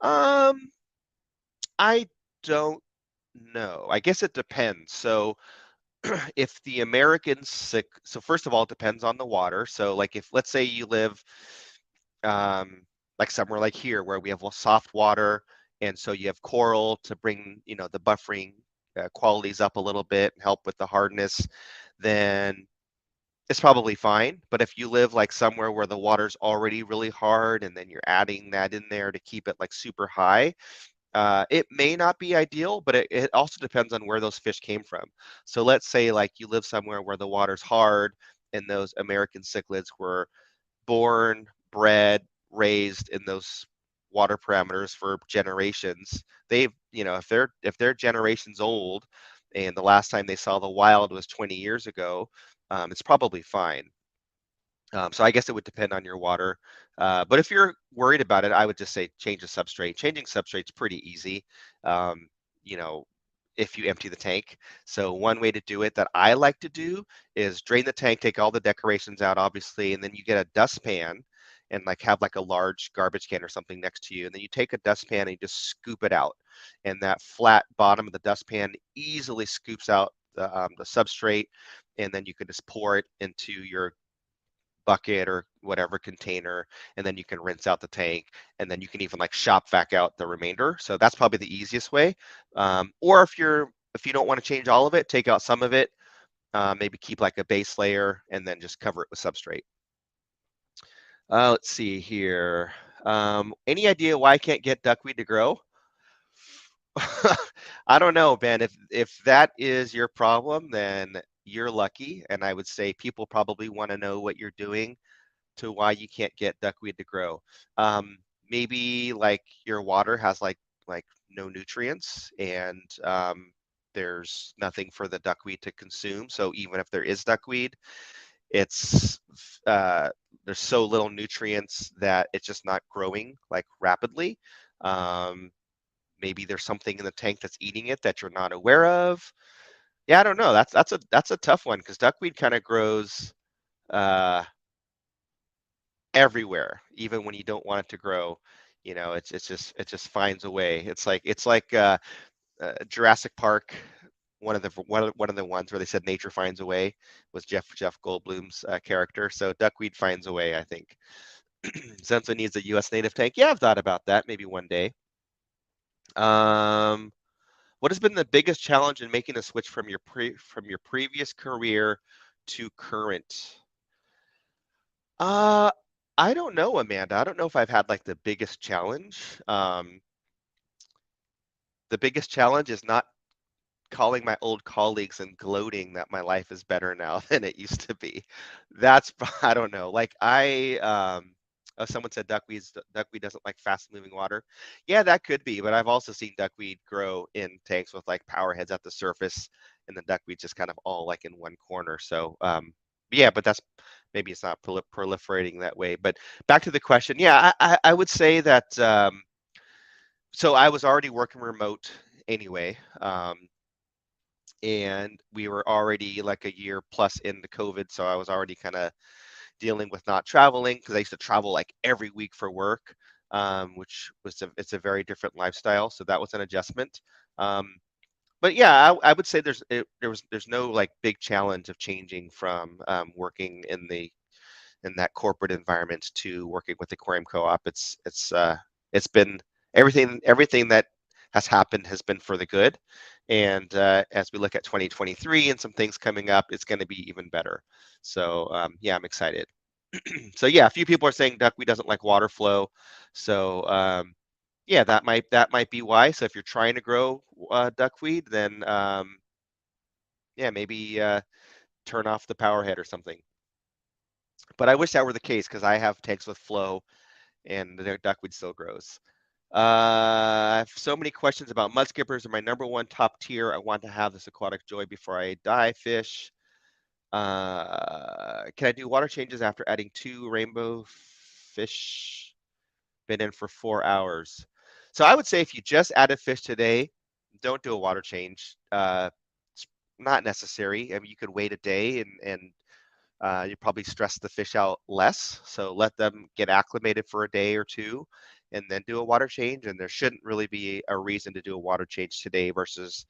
S1: Um, I don't know. I guess it depends. So if the Americans sick, so first of all, it depends on the water. So like if let's say you live um, like somewhere like here where we have soft water, and so you have coral to bring the buffering qualities up a little bit and help with the hardness, then it's probably fine. But if you live like somewhere where the water's already really hard and then you're adding that in there to keep it like super high, it may not be ideal, but it also depends on where those fish came from. So let's say like you live somewhere where the water's hard and those American cichlids were born, bred, raised in those water parameters for generations. They've, if they're generations old and the last time they saw the wild was 20 years ago, it's probably fine. So I guess it would depend on your water. But if you're worried about it, I would just say change the substrate. Changing substrate's pretty easy, um, you know, if you empty the tank. So one way to do it that I like to do is drain the tank, take all the decorations out, obviously, and then you get a dustpan and like have like a large garbage can or something next to you. And then you take a dustpan and you just scoop it out. And that flat bottom of the dustpan easily scoops out the substrate. And then you can just pour it into your bucket or whatever container, and then you can rinse out the tank, and then you can even like shop back out the remainder. So that's probably the easiest way. Or if you don't want to change all of it, take out some of it, Maybe keep like a base layer and then just cover it with substrate. Let's see here. Any idea why I can't get duckweed to grow? I don't know, Ben. If that is your problem, then you're lucky. And I would say people probably want to know what you're doing to why you can't get duckweed to grow. Maybe like your water has like no nutrients and there's nothing for the duckweed to consume. So even if there is duckweed, it's there's so little nutrients that it's just not growing like rapidly. Um, Maybe there's something in the tank that's eating it that you're not aware of. Yeah, I don't know. That's a tough one because duckweed kind of grows uh, everywhere, even when you don't want it to grow. You know, it just finds a way. It's like Jurassic Park. One of the ones where they said nature finds a way was Jeff Goldblum's character. So duckweed finds a way, I think. Zenzo needs a U.S. native tank. Yeah, I've thought about that. Maybe one day. Um, what has been the biggest challenge in making a switch from your previous career to current? Uh, I don't know, Amanda. I don't know if I've had like the biggest challenge. The biggest challenge is not calling my old colleagues and gloating that my life is better now than it used to be. That's I don't know. Like oh, someone said duckweed doesn't like fast moving water. Yeah, that could be, but I've also seen duckweed grow in tanks with like power heads at the surface and the duckweed just kind of all like in one corner. So yeah, but that's maybe it's not proliferating that way. But back to the question, yeah, I would say that so I was already working remote anyway. And we were already like a year plus into COVID, so I was already kind of dealing with not traveling because I used to travel like every week for work, which was it's a very different lifestyle. So that was an adjustment. But yeah, I would say there's no like big challenge of changing from working in that corporate environment to working with Aquarium Co-op. It's been everything that has happened has been for the good. And as we look at 2023 and some things coming up, it's going to be even better. So yeah, I'm excited. So yeah, a few people are saying duckweed doesn't like water flow. So yeah, that might be why. So if you're trying to grow duckweed, then yeah, maybe turn off the power head or something. But I wish that were the case because I have tanks with flow and the duckweed still grows. I have so many questions about mudskippers. Are my number one top tier. I want to have this aquatic joy before I die fish. Can I do water changes after adding 2 rainbow fish? Been in for 4 hours. So I would say if you just added fish today, don't do a water change. It's not necessary. I mean, you could wait a day and you probably stress the fish out less. So let them get acclimated for a day or two and then do a water change. And there shouldn't really be a reason to do a water change today versus,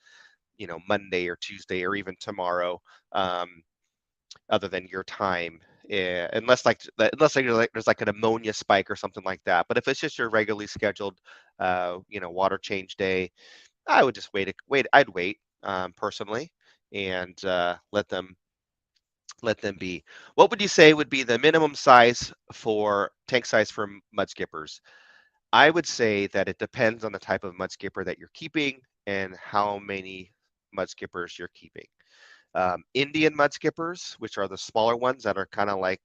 S1: you know, Monday or Tuesday or even tomorrow, other than your time. Unless there's like an ammonia spike or something like that. But if it's just your regularly scheduled, you know, water change day, I would just wait. I'd wait personally and let them be. What would you say would be the minimum size for tank size for mudskippers? I would say that it depends on the type of mudskipper that you're keeping and how many mudskippers you're keeping. Indian mudskippers, which are the smaller ones that are kind of like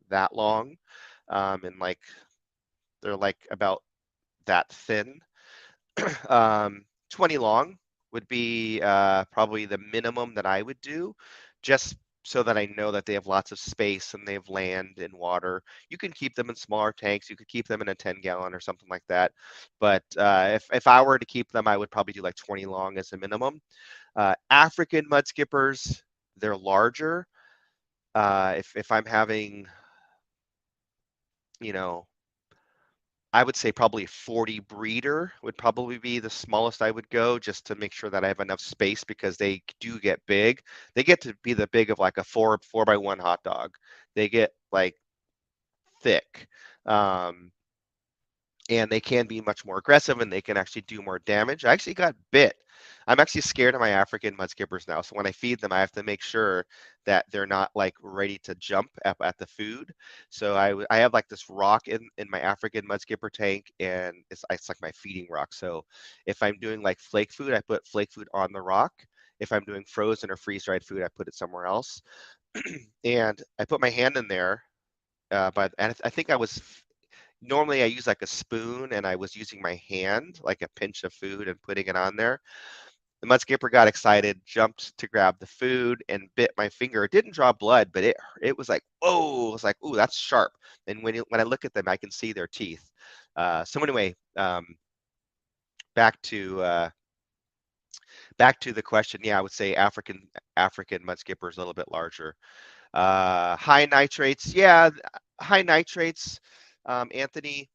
S1: that long, and like they're like about that thin. 20 long would be probably the minimum that I would do, just so that I know that they have lots of space and they have land and water. You can keep them in smaller tanks. You could keep them in a 10-gallon or something like that. But if I were to keep them, I would probably do like 20 long as a minimum. African mudskippers, they're larger. If I'm having, you know, I would say probably 40 breeder would probably be the smallest I would go just to make sure that I have enough space because they do get big. They get to be the big of like a four by one hot dog. They get like thick. Um, and they can be much more aggressive and they can actually do more damage. I actually got bit. I'm actually scared of my African mudskippers now. So when I feed them, I have to make sure that they're not like ready to jump at the food. So I have like this rock in my African mudskipper tank, and it's like my feeding rock. So if I'm doing like flake food, I put flake food on the rock. If I'm doing frozen or freeze dried food, I put it somewhere else. And I put my hand in there, and I think I was normally I use like a spoon, and I was using my hand, like a pinch of food, and putting it on there. The mudskipper got excited, jumped to grab the food, and bit my finger. It didn't draw blood, but it was like, whoa! It was like, ooh, that's sharp. And when I look at them, I can see their teeth. So anyway, back to back to the question. Yeah, I would say African mudskipper is a little bit larger. High nitrates, yeah, high nitrates. Anthony,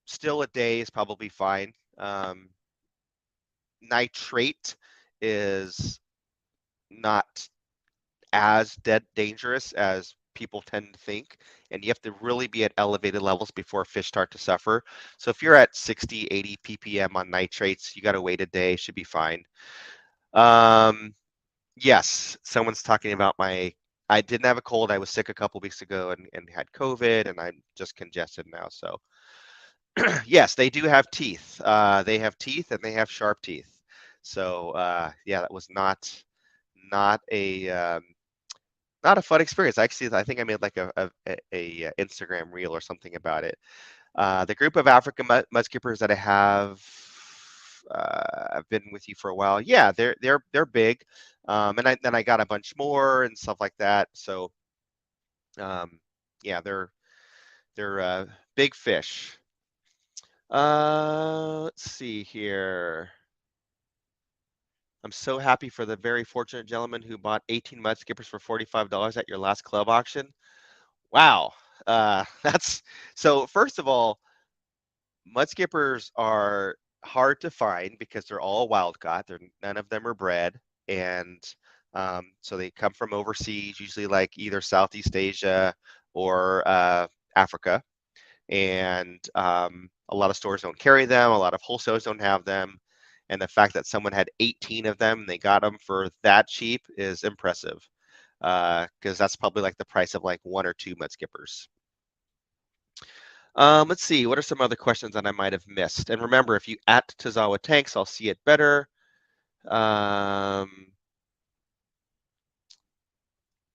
S1: still a day is probably fine. Nitrate is not as dangerous as people tend to think, and you have to really be at elevated levels before fish start to suffer. So if you're at 60, 80 ppm on nitrates, you got to wait a day, should be fine. Yes, someone's talking about I didn't have a cold. I was sick a couple weeks ago and had COVID, and I'm just congested now. So yes, they do have teeth. They have teeth and they have sharp teeth. So yeah, that was not a not a fun experience. Actually, I think I made like a Instagram reel or something about it. The group of African mudskippers that I have been with you for a while. Yeah, they're big, and then I got a bunch more and stuff like that. So yeah, they're big fish. Let's see here. I'm so happy for the very fortunate gentleman who bought 18 mudskippers for $45 at your last club auction. Wow. That's so. First of all, mudskippers are hard to find because they're all wild caught. None of them are bred, and so they come from overseas, usually like either Southeast Asia or Africa. And a lot of stores don't carry them. A lot of wholesalers don't have them. And the fact that someone had 18 of them, and they got them for that cheap, is impressive. Because that's probably like the price of like one or two mudskippers. Let's see, what are some other questions that I might have missed? And remember, if you at Tazawa Tanks, I'll see it better.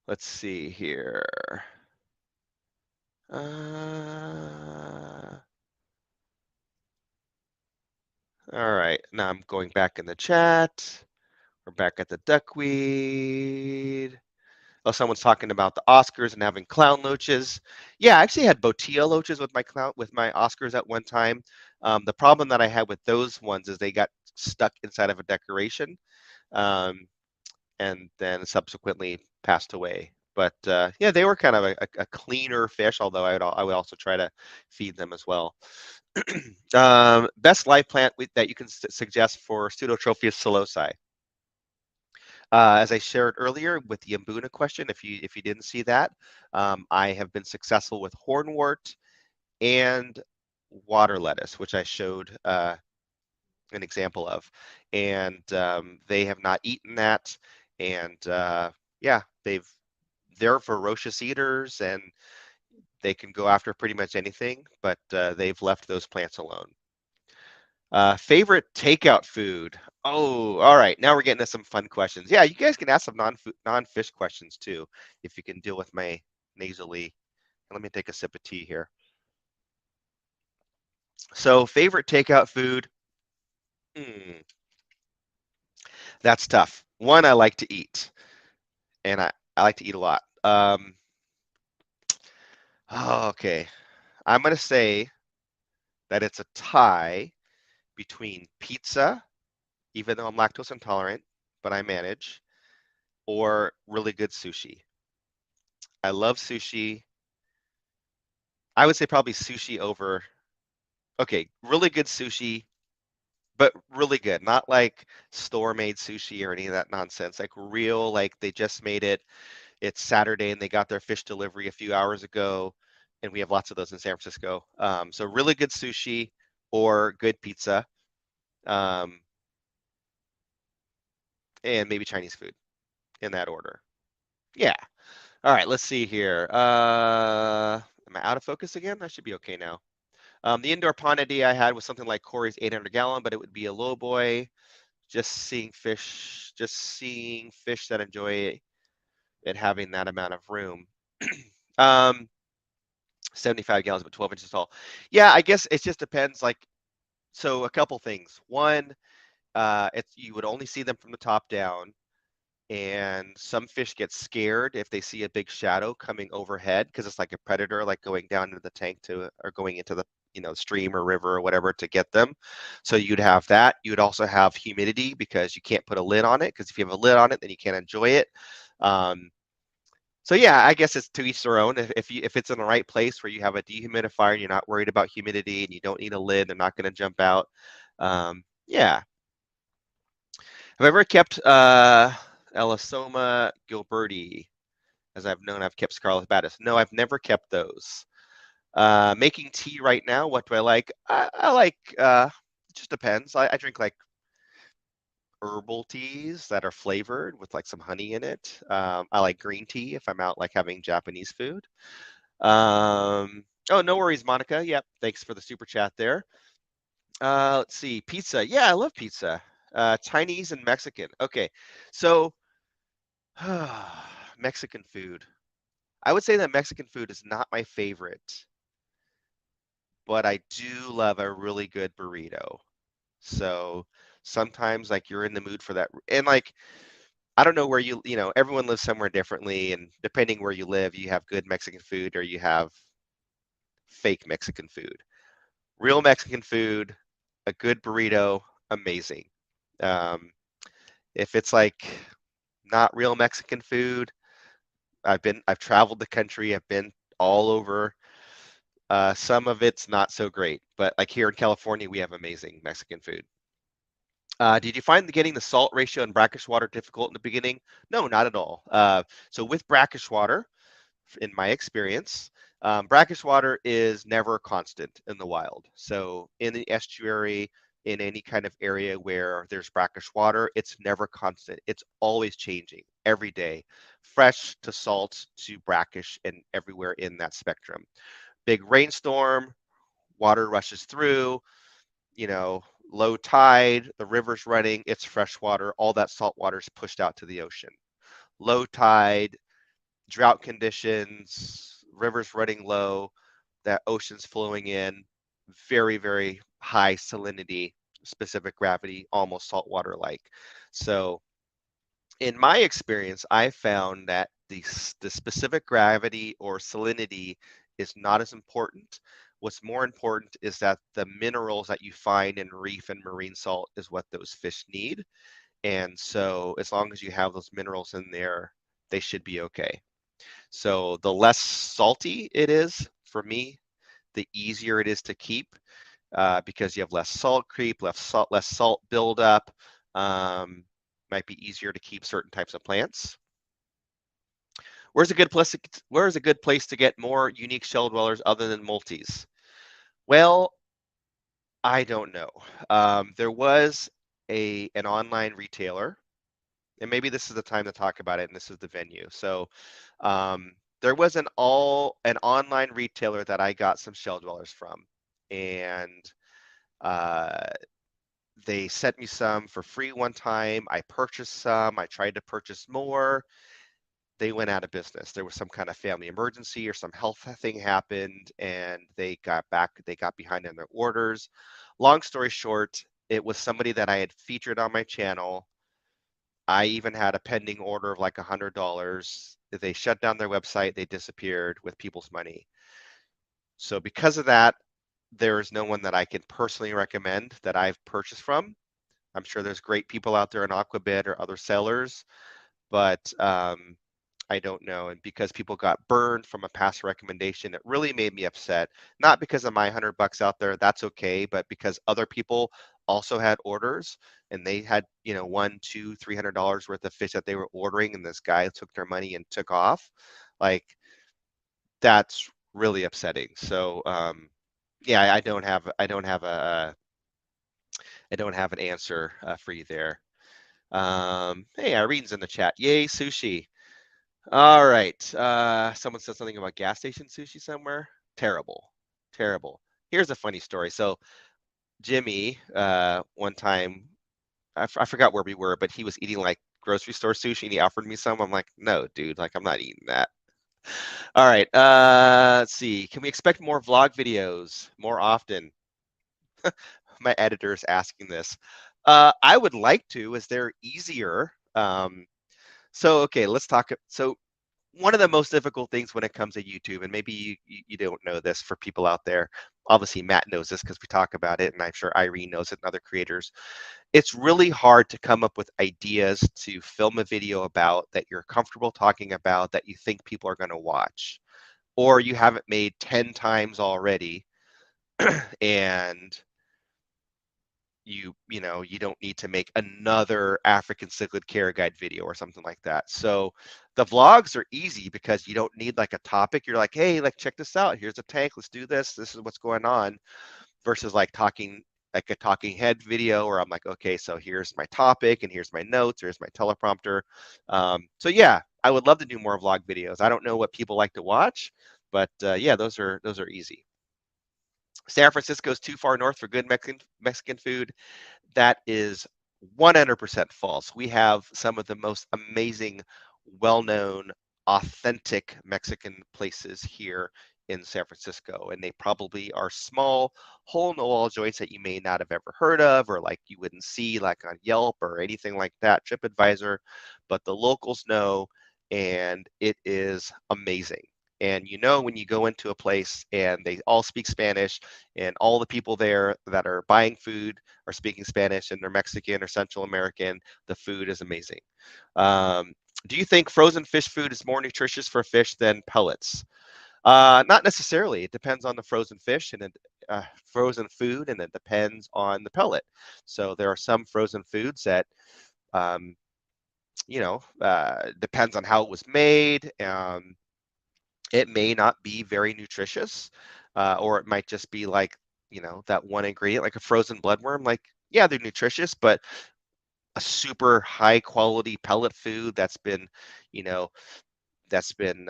S1: Let's see here. All right, now I'm going back in the chat. We're back at the duckweed. Oh, someone's talking about the Oscars and having clown loaches. Yeah, I actually had botilla loaches with my Oscars at one time. The problem that I had with those ones is they got stuck inside of a decoration, and then subsequently passed away. But yeah, they were kind of a cleaner fish, although I would also try to feed them as well. Best live plant that you can suggest for Pseudotropheus psilocy. As I shared earlier with the Mbuna question, if you didn't see that, I have been successful with hornwort and water lettuce, which I showed an example of, and they have not eaten that, and yeah, they're ferocious eaters, and they can go after pretty much anything, but they've left those plants alone. Favorite takeout food? Oh, all right. Now we're getting to some fun questions. Yeah, you guys can ask some non-fish questions too, if you can deal with my nasally. Let me take a sip of tea here. So, favorite takeout food? That's tough. One, I like to eat, and I like to eat a lot. Okay. I'm gonna say that it's a tie between pizza, even though I'm lactose intolerant, but I manage, or really good sushi. I love sushi. I would say probably sushi over. Okay, really good sushi, but really good. Not like store-made sushi or any of that nonsense. Like real, like they just made it. It's Saturday and they got their fish delivery a few hours ago, and we have lots of those in San Francisco. So really good sushi, or good pizza, and maybe Chinese food in that order. Yeah. All right, let's see here. Am I out of focus again? I should be okay now. The indoor pond idea I had was something like Corey's 800-gallon, but it would be a low boy. Just seeing fish that enjoy it having that amount of room. 75 gallons, but 12 inches tall. Yeah, I guess it just depends. Like, so a couple things. One, you would only see them from the top down, and some fish get scared if they see a big shadow coming overhead because it's like a predator, like going down into the tank or going into the stream or river or whatever to get them. So you'd have that. You'd also have humidity because you can't put a lid on it, because if you have a lid on it, then you can't enjoy it. So yeah, I guess it's to each their own. If it's in the right place where you have a dehumidifier and you're not worried about humidity and you don't need a lid, they're not going to jump out. Yeah. Have I ever kept Elasoma gilberti? As I've known, I've kept Scarlet Batis. No, I've never kept those. Making tea right now, what do I like? I like, it just depends. I drink like herbal teas that are flavored with like some honey in it. I like green tea if I'm out like having Japanese food. Oh, no worries, Monica. Yep, thanks for the super chat there. Let's see, pizza. Yeah, I love pizza. Chinese and Mexican. Okay, so Mexican food. I would say that Mexican food is not my favorite, but I do love a really good burrito. So sometimes like you're in the mood for that. And like, I don't know where everyone lives somewhere differently. And depending where you live, you have good Mexican food or you have fake Mexican food. Real Mexican food, a good burrito, amazing. Um, if it's like not real Mexican food, I've traveled the country, I've been all over. Some of it's not so great, but like here in California, we have amazing Mexican food. Did you find getting the salt ratio in brackish water difficult in the beginning? No, not at all. So with brackish water, in my experience, brackish water is never constant in the wild. So in the estuary, in any kind of area where there's brackish water, it's never constant. It's always changing every day, fresh to salt to brackish and everywhere in that spectrum. Big rainstorm, water rushes through, low tide, the river's running, it's fresh water, all that salt water is pushed out to the ocean. Low tide, drought conditions, rivers running low, that ocean's flowing in, very, very high salinity, specific gravity, almost saltwater like. So in my experience, I found that the specific gravity or salinity is not as important. What's more important is that the minerals that you find in reef and marine salt is what those fish need. And so as long as you have those minerals in there, they should be okay. So the less salty it is, for me, the easier it is to keep, because you have less salt creep, less salt buildup. Might be easier to keep certain types of plants. Where's a good place to get more unique shell dwellers other than multis? Well, I don't know. There was an online retailer, and maybe this is the time to talk about it, and this is the venue. So there was an online retailer that I got some shell dwellers from, and they sent me some for free one time. I purchased some. I tried to purchase more. They went out of business. There was some kind of family emergency or some health thing happened, and they got behind in their orders. Long story short, it was somebody that I had featured on my channel. I even had a pending order of like $100. They shut down their website. They disappeared with people's money. So because of that, there is no one that I can personally recommend that I've purchased from. I'm sure there's great people out there in Aquabid or other sellers, but I don't know. And because people got burned from a past recommendation, it really made me upset. Not because of my $100 out there, that's okay, but because other people also had orders and they had, $100, $200, $300 worth of fish that they were ordering, and this guy took their money and took off. Like, that's really upsetting. So yeah, I don't have an answer for you there. Hey, Irene's in the chat. Yay, sushi. All right. Someone said something about gas station sushi somewhere. Terrible, terrible. Here's a funny story. So Jimmy, one time, I forgot where we were, but he was eating like grocery store sushi and he offered me some. I'm like, no, dude, like I'm not eating that. All right. Let's see. Can we expect more vlog videos more often? My editor is asking this. I would like to, as they're easier. So okay, let's talk. So one of the most difficult things when it comes to YouTube, and maybe you don't know this for people out there. Obviously, Matt knows this because we talk about it, and I'm sure Irene knows it and other creators. It's really hard to come up with ideas to film a video about that you're comfortable talking about that you think people are going to watch, or you haven't made 10 times already, and you don't need to make another African cichlid care guide video or something like that. So the vlogs are easy because you don't need like a topic. You're like, hey, like check this out. Here's a tank. Let's do this. This is what's going on. Versus like talking like a talking head video where I'm like, okay, so here's my topic and here's my notes. Here's my teleprompter. So yeah, I would love to do more vlog videos. I don't know what people like to watch, but yeah, those are easy. San Francisco is too far north for good Mexican food. That is 100% false. We have some of the most amazing, well-known, authentic Mexican places here in San Francisco, and they probably are small, hole-in-the-wall joints that you may not have ever heard of, or like you wouldn't see like on Yelp or anything like that, TripAdvisor, but the locals know, and it is amazing. And you know when you go into a place and they all speak Spanish, and all the people there that are buying food are speaking Spanish and they're Mexican or Central American, the food is amazing. Do you think frozen fish food is more nutritious for fish than pellets? Not necessarily. It depends on the frozen fish and frozen food, and it depends on the pellet. So there are some frozen foods that, um, depends on how it was made. It may not be very nutritious, or it might just be like, that one ingredient, like a frozen bloodworm. Like, yeah, they're nutritious, but a super high quality pellet food you know, that's been,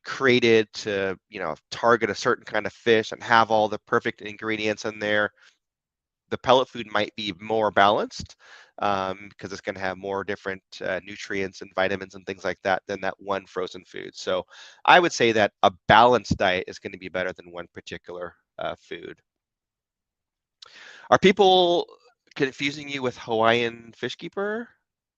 S1: created to, target a certain kind of fish and have all the perfect ingredients in there. The pellet food might be more balanced, because it's going to have more different nutrients and vitamins and things like that than that one frozen food. So I would say that a balanced diet is going to be better than one particular food. Are people confusing you with Hawaiian fish keeper,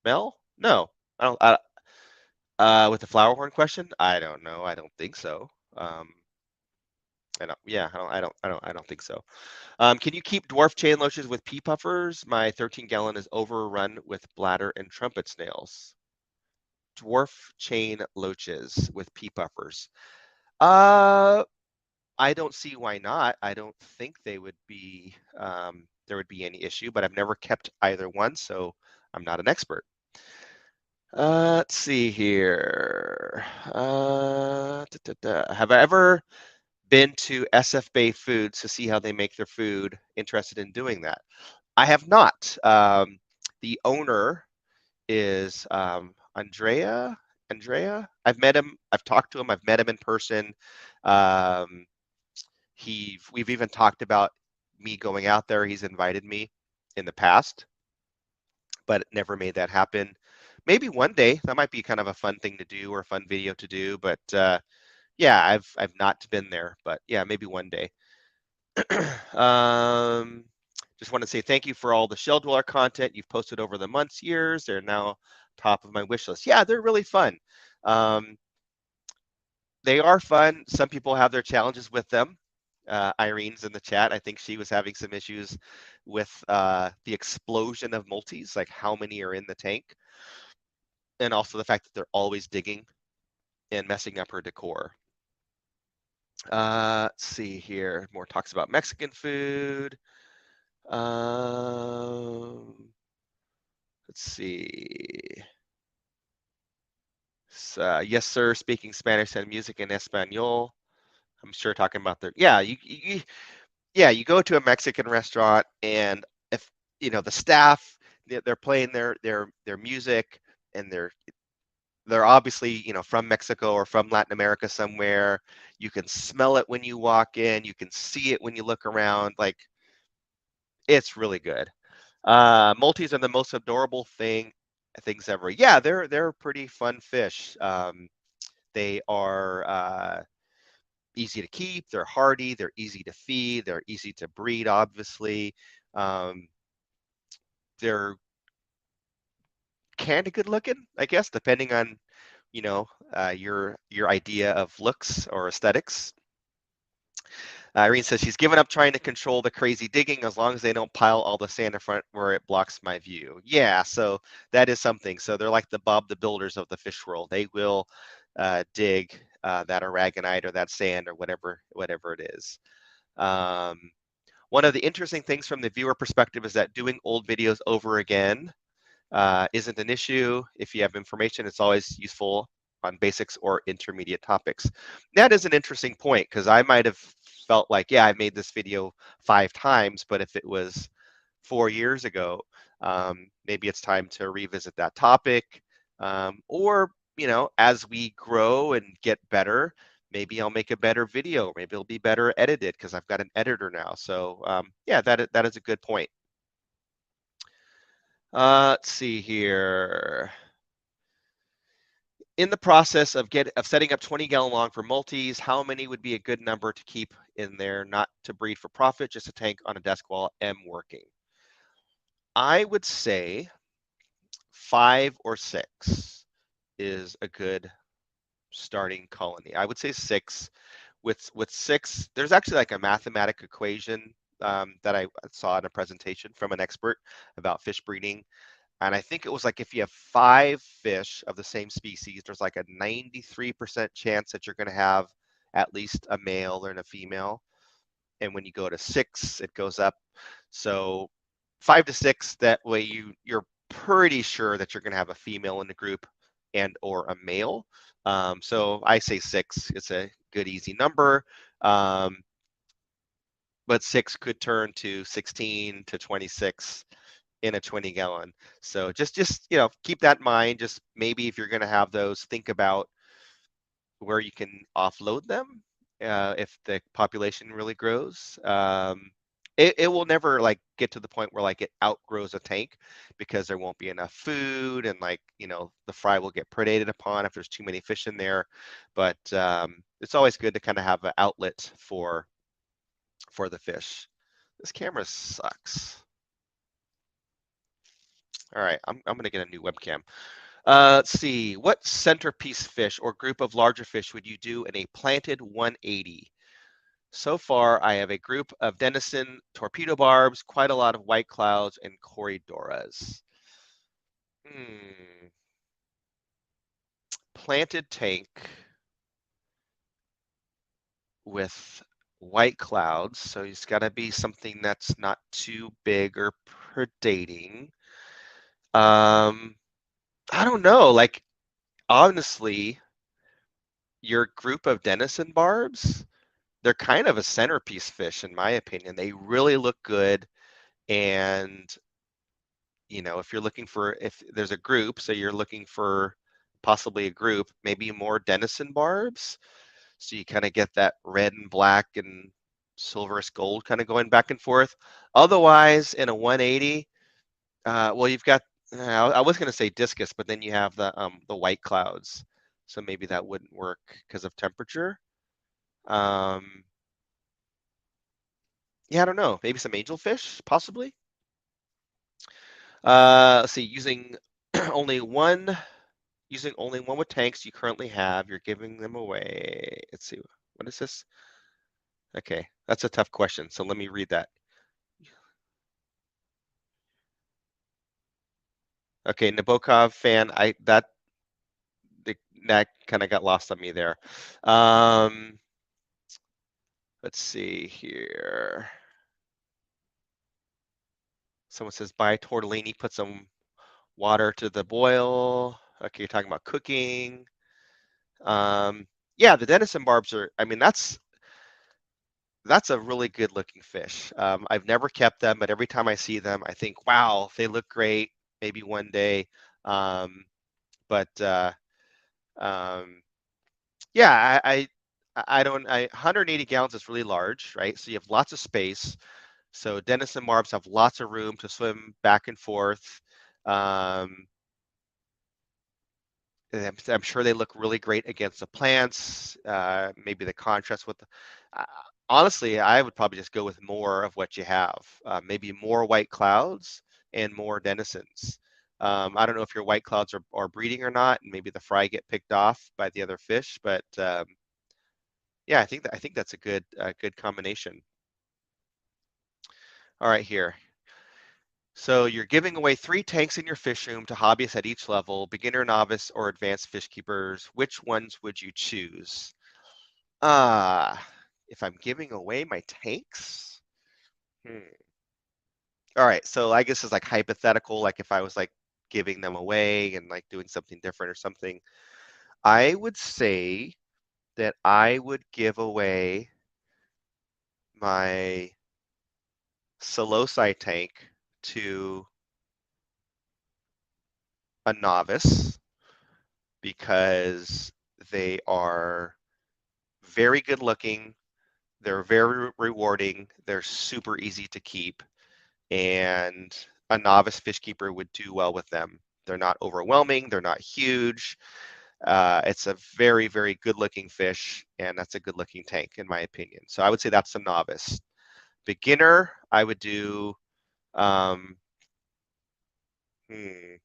S1: Mel? No, I don't. With the flower horn question, I don't know. I don't think so. I don't. Yeah, I don't think so. Can you keep dwarf chain loaches with pea puffers? My 13-gallon is overrun with bladder and trumpet snails. Dwarf chain loaches with pea puffers. Uh, I don't see why not. I don't think they would be there would be any issue, but I've never kept either one, so I'm not an expert. Let's see here. Have I ever been to SF Bay Foods to see how they make their food? Interested in doing that? I have not. The owner is Andrea. Andrea. I've met him. I've talked to him. I've met him in person. Um, we've even talked about me going out there. He's invited me in the past, but never made that happen. Maybe one day. That might be kind of a fun thing to do or a fun video to do. But yeah, I've not been there. But yeah, maybe one day. um, just want to say thank you for all the Shell Dweller content you've posted over the months, years. They're now top of my wish list. Yeah, they're really fun. Um, they are fun. Some people have their challenges with them. Irene's in the chat. I think she was having some issues with the explosion of multis, like how many are in the tank, and also the fact that they're always digging and messing up her decor. Let's see here. More talks about Mexican food. Let's see. Yes, sir. Speaking Spanish and music in Espanol. I'm sure talking about yeah, you go to a Mexican restaurant and if the staff they're playing their music and they're obviously from Mexico or from Latin America somewhere. You can smell it when you walk in, you can see it when you look around. Like, it's really good. Multis are the most adorable things ever. Yeah, they're pretty fun fish. They are easy to keep, they're hardy, they're easy to feed, they're easy to breed, obviously. Um, they're kind of good looking, I guess, depending on your idea of looks or aesthetics. Irene says she's given up trying to control the crazy digging as long as they don't pile all the sand in front where it blocks my view. Yeah, so that is something. So they're like the Bob the Builders of the fish world. They will dig that aragonite or that sand or whatever it is. Um, One of the interesting things from the viewer perspective is that doing old videos over again isn't an issue. If you have information, it's always useful on basics or intermediate topics. That is an interesting point because I might have felt like, yeah, I made this video 5 times, but if it was 4 years ago, maybe it's time to revisit that topic. Or, as we grow and get better, maybe I'll make a better video. Maybe it'll be better edited because I've got an editor now. So yeah, that is a good point. Let's see here. In the process of setting up 20-gallon long for multis, how many would be a good number to keep in there, not to breed for profit, just a tank on a desk while I'm working? I would say 5 or 6 is a good starting colony. I would say 6. With 6, there's actually like a mathematic equation that I saw in a presentation from an expert about fish breeding. And I think it was like if you have 5 fish of the same species, there's like a 93% chance that you're going to have at least a male and a female. And when you go to 6, it goes up. So 5 to 6, that way you're pretty sure that you're going to have a female in the group and or a male. So I say 6. It's a good easy number. But 6 could turn to 16 to 26 in a 20-gallon. So just keep that in mind. Just maybe if you're going to have those, think about where you can offload them if the population really grows. It will never like get to the point where like it outgrows a tank because there won't be enough food and like the fry will get predated upon if there's too many fish in there. But it's always good to kind of have an outlet for the fish. This camera sucks. All right, I'm gonna get a new webcam. Let's see, what centerpiece fish or group of larger fish would you do in a planted 180? So far, I have a group of denison torpedo barbs, quite a lot of white clouds, and corydoras. Planted tank with white clouds, so it's got to be something that's not too big or predating. I don't know, like honestly, your group of denison barbs, they're kind of a centerpiece fish in my opinion. They really look good. And if you're looking for, if there's a group, so you're looking for possibly a group, maybe more denison barbs, so you kind of get that red and black and silverous gold kind of going back and forth. Otherwise, in a 180, well, you've got, I was going to say discus, but then you have the white clouds, so maybe that wouldn't work because of temperature. Yeah, I don't know. Maybe some angelfish, possibly. Let's see. Using only one with tanks you currently have, you're giving them away. Let's see. What is this? Okay, that's a tough question. So let me read that. Okay, Nabokov fan. That kind of got lost on me there. Let's see here. Someone says buy tortellini, put some water to the boil. Okay, you're talking about cooking. Yeah, the denison barbs are, I mean, that's That's a really good looking fish. I've never kept them, but every time I see them, I think, wow, they look great. Maybe one day. Um, but yeah, I don't. 180 gallons is really large, right? So you have lots of space. So Denison Marbs have lots of room to swim back and forth. Um, I'm sure they look really great against the plants. Maybe the contrast with, uh, honestly, I would probably just go with more of what you have. Maybe more white clouds and more denizens. I don't know if your white clouds are breeding or not, and maybe the fry get picked off by the other fish. But yeah, I think that's a good combination. All right, here. So you're giving away 3 tanks in your fish room to hobbyists at each level, beginner, novice, or advanced fish keepers. Which ones would you choose? If I'm giving away my tanks? Hmm. All right, so I guess it's like hypothetical, like if I was like giving them away and like doing something different or something. I would say that I would give away my Solosi tank to a novice because they are very good looking, they're very rewarding, they're super easy to keep, and a novice fish keeper would do well with them. They're not overwhelming, they're not huge. It's a very, very good looking fish, and that's a good looking tank, in my opinion. So I would say that's a novice. Beginner, I would do um, hmm,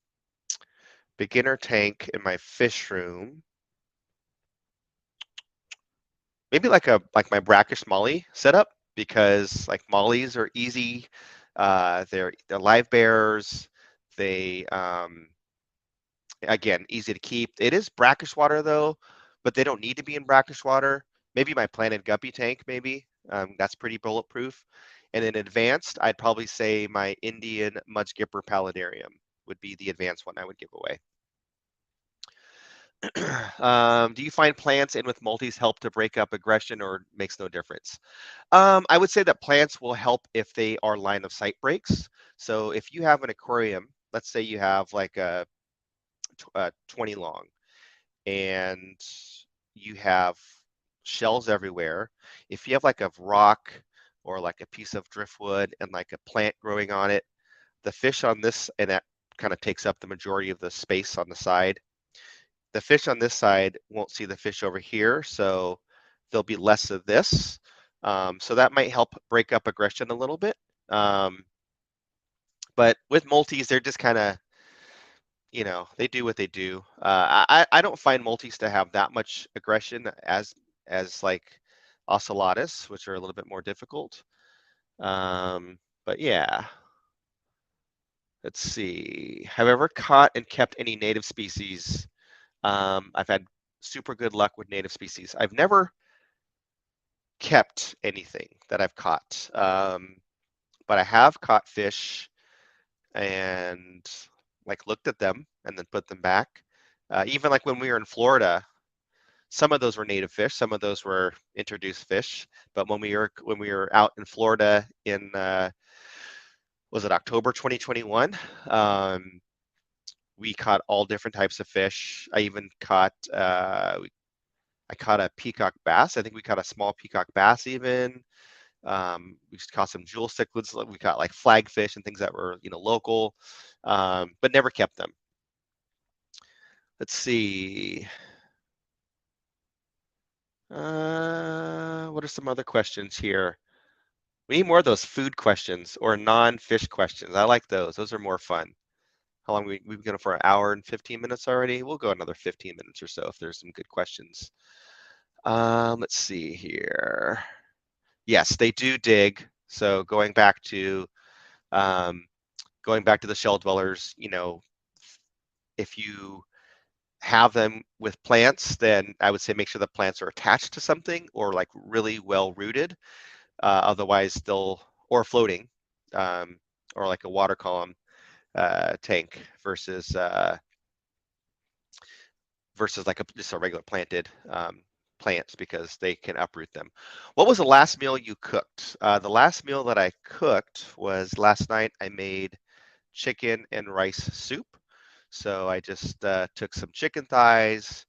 S1: beginner tank in my fish room. Maybe like my brackish molly setup, because like mollies are easy. They're live bears. They again, easy to keep. It is brackish water though, but they don't need to be in brackish water. Maybe my planted guppy tank, maybe. That's pretty bulletproof. And in advanced, I'd probably say my Indian Mudskipper paludarium would be the advanced one I would give away. Do you find plants in with multis help to break up aggression or makes no difference? I would say that plants will help if they are line of sight breaks. So if you have an aquarium, let's say you have like a 20 long, and you have shells everywhere. If you have like a rock or like a piece of driftwood and like a plant growing on it, the fish on this, and that kind of takes up the majority of the space on the side. The fish on this side won't see the fish over here, so there'll be less of this. So that might help break up aggression a little bit. But with multis, they're just kind of, they do what they do. I don't find multis to have that much aggression as like ocellatus, which are a little bit more difficult. But yeah, let's see. Have I ever caught and kept any native species? I've had super good luck with native species. I've never kept anything that I've caught, but I have caught fish and like looked at them and then put them back. Even like when we were in Florida, some of those were native fish, some of those were introduced fish. But when we were out in Florida in was it October 2021? We caught all different types of fish. I even caught I caught a peacock bass. I think we caught a small peacock bass even. We just caught some jewel cichlids. We caught like flagfish and things that were local, but never kept them. Let's see. What are some other questions here? We need more of those food questions or non-fish questions. I like those. Those are more fun. How long we've been going for an hour and 15 minutes already? We'll go another 15 minutes or so if there's some good questions. Let's see here. Yes, they do dig. So going back to the shell dwellers, if you have them with plants, then I would say make sure the plants are attached to something or like really well rooted. Otherwise, or floating, um, or like a water column tank versus like just a regular planted plants because they can uproot them. What was the last meal you cooked? The last meal that I cooked was last night. I made chicken and rice soup. So I just took some chicken thighs,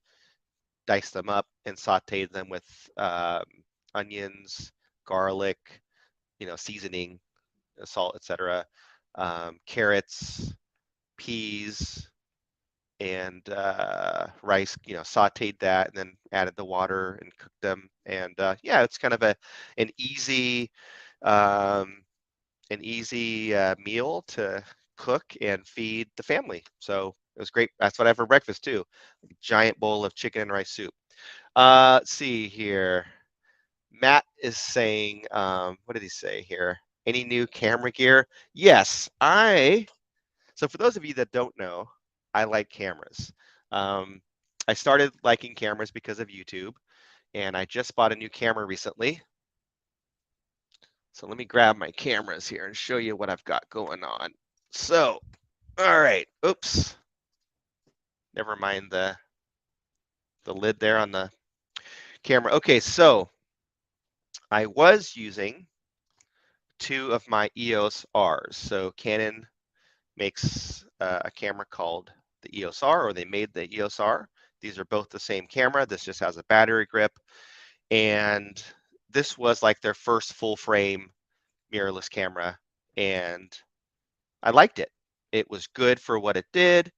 S1: diced them up, and sauteed them with onions, garlic, seasoning, salt, etc., carrots, peas, and rice. Sauteed that and then added the water and cooked them. And yeah, it's kind of an easy um, meal to cook and feed the family. So it was great. That's what I have for breakfast too. A giant bowl of chicken and rice soup. Let's see here. Matt is saying, what did he say here? Any new camera gear? Yes, so for those of you that don't know, I like cameras. I started liking cameras because of YouTube, and I just bought a new camera recently. So let me grab my cameras here and show you what I've got going on. So, all right, oops. Never mind the lid there on the camera. Okay, so I was using two of my EOS Rs. So Canon makes a camera called the EOS R, or they made the EOS R. These are both the same camera. This just has a battery grip. And this was like their first full frame mirrorless camera. And I liked it. It was good for what it did.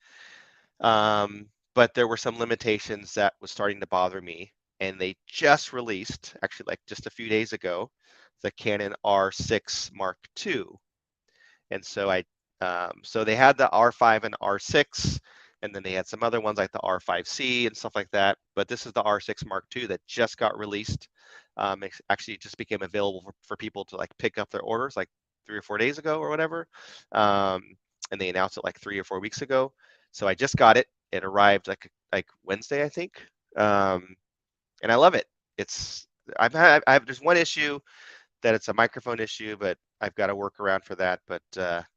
S1: But there were some limitations that was starting to bother me. And they just released, actually like just a few days ago, the Canon R6 Mark II. And so so they had the R5 and R6, and then they had some other ones like the R5C and stuff like that. But this is the R6 Mark II that just got released. It actually just became available for people to like pick up their orders like 3 or 4 days ago or whatever. And they announced it like 3 or 4 weeks ago. So I just got it. It arrived like Wednesday, I think. And I love it. There's one issue that it's a microphone issue, but I've got to work around for that. But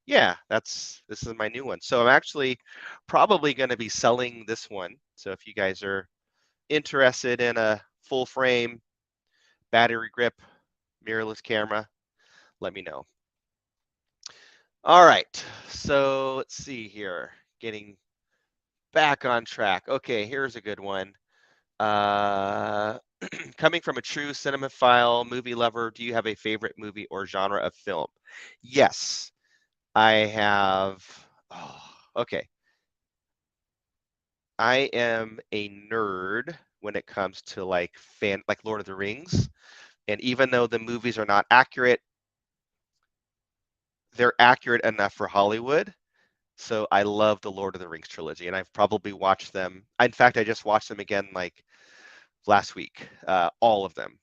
S1: yeah, this is my new one. So I'm actually probably going to be selling this one. So if you guys are interested in a full frame battery grip mirrorless camera, let me know. All right, so let's see here. Getting back on track. Okay, here's a good one. Coming from a true cinemaphile movie lover, do you have a favorite movie or genre of film? Yes, I have. Oh, okay. I am a nerd when it comes to like Lord of the Rings. And even though the movies are not accurate, they're accurate enough for Hollywood. So I love the Lord of the Rings trilogy, and I've probably watched them. In fact, I just watched them again like last week, all of them.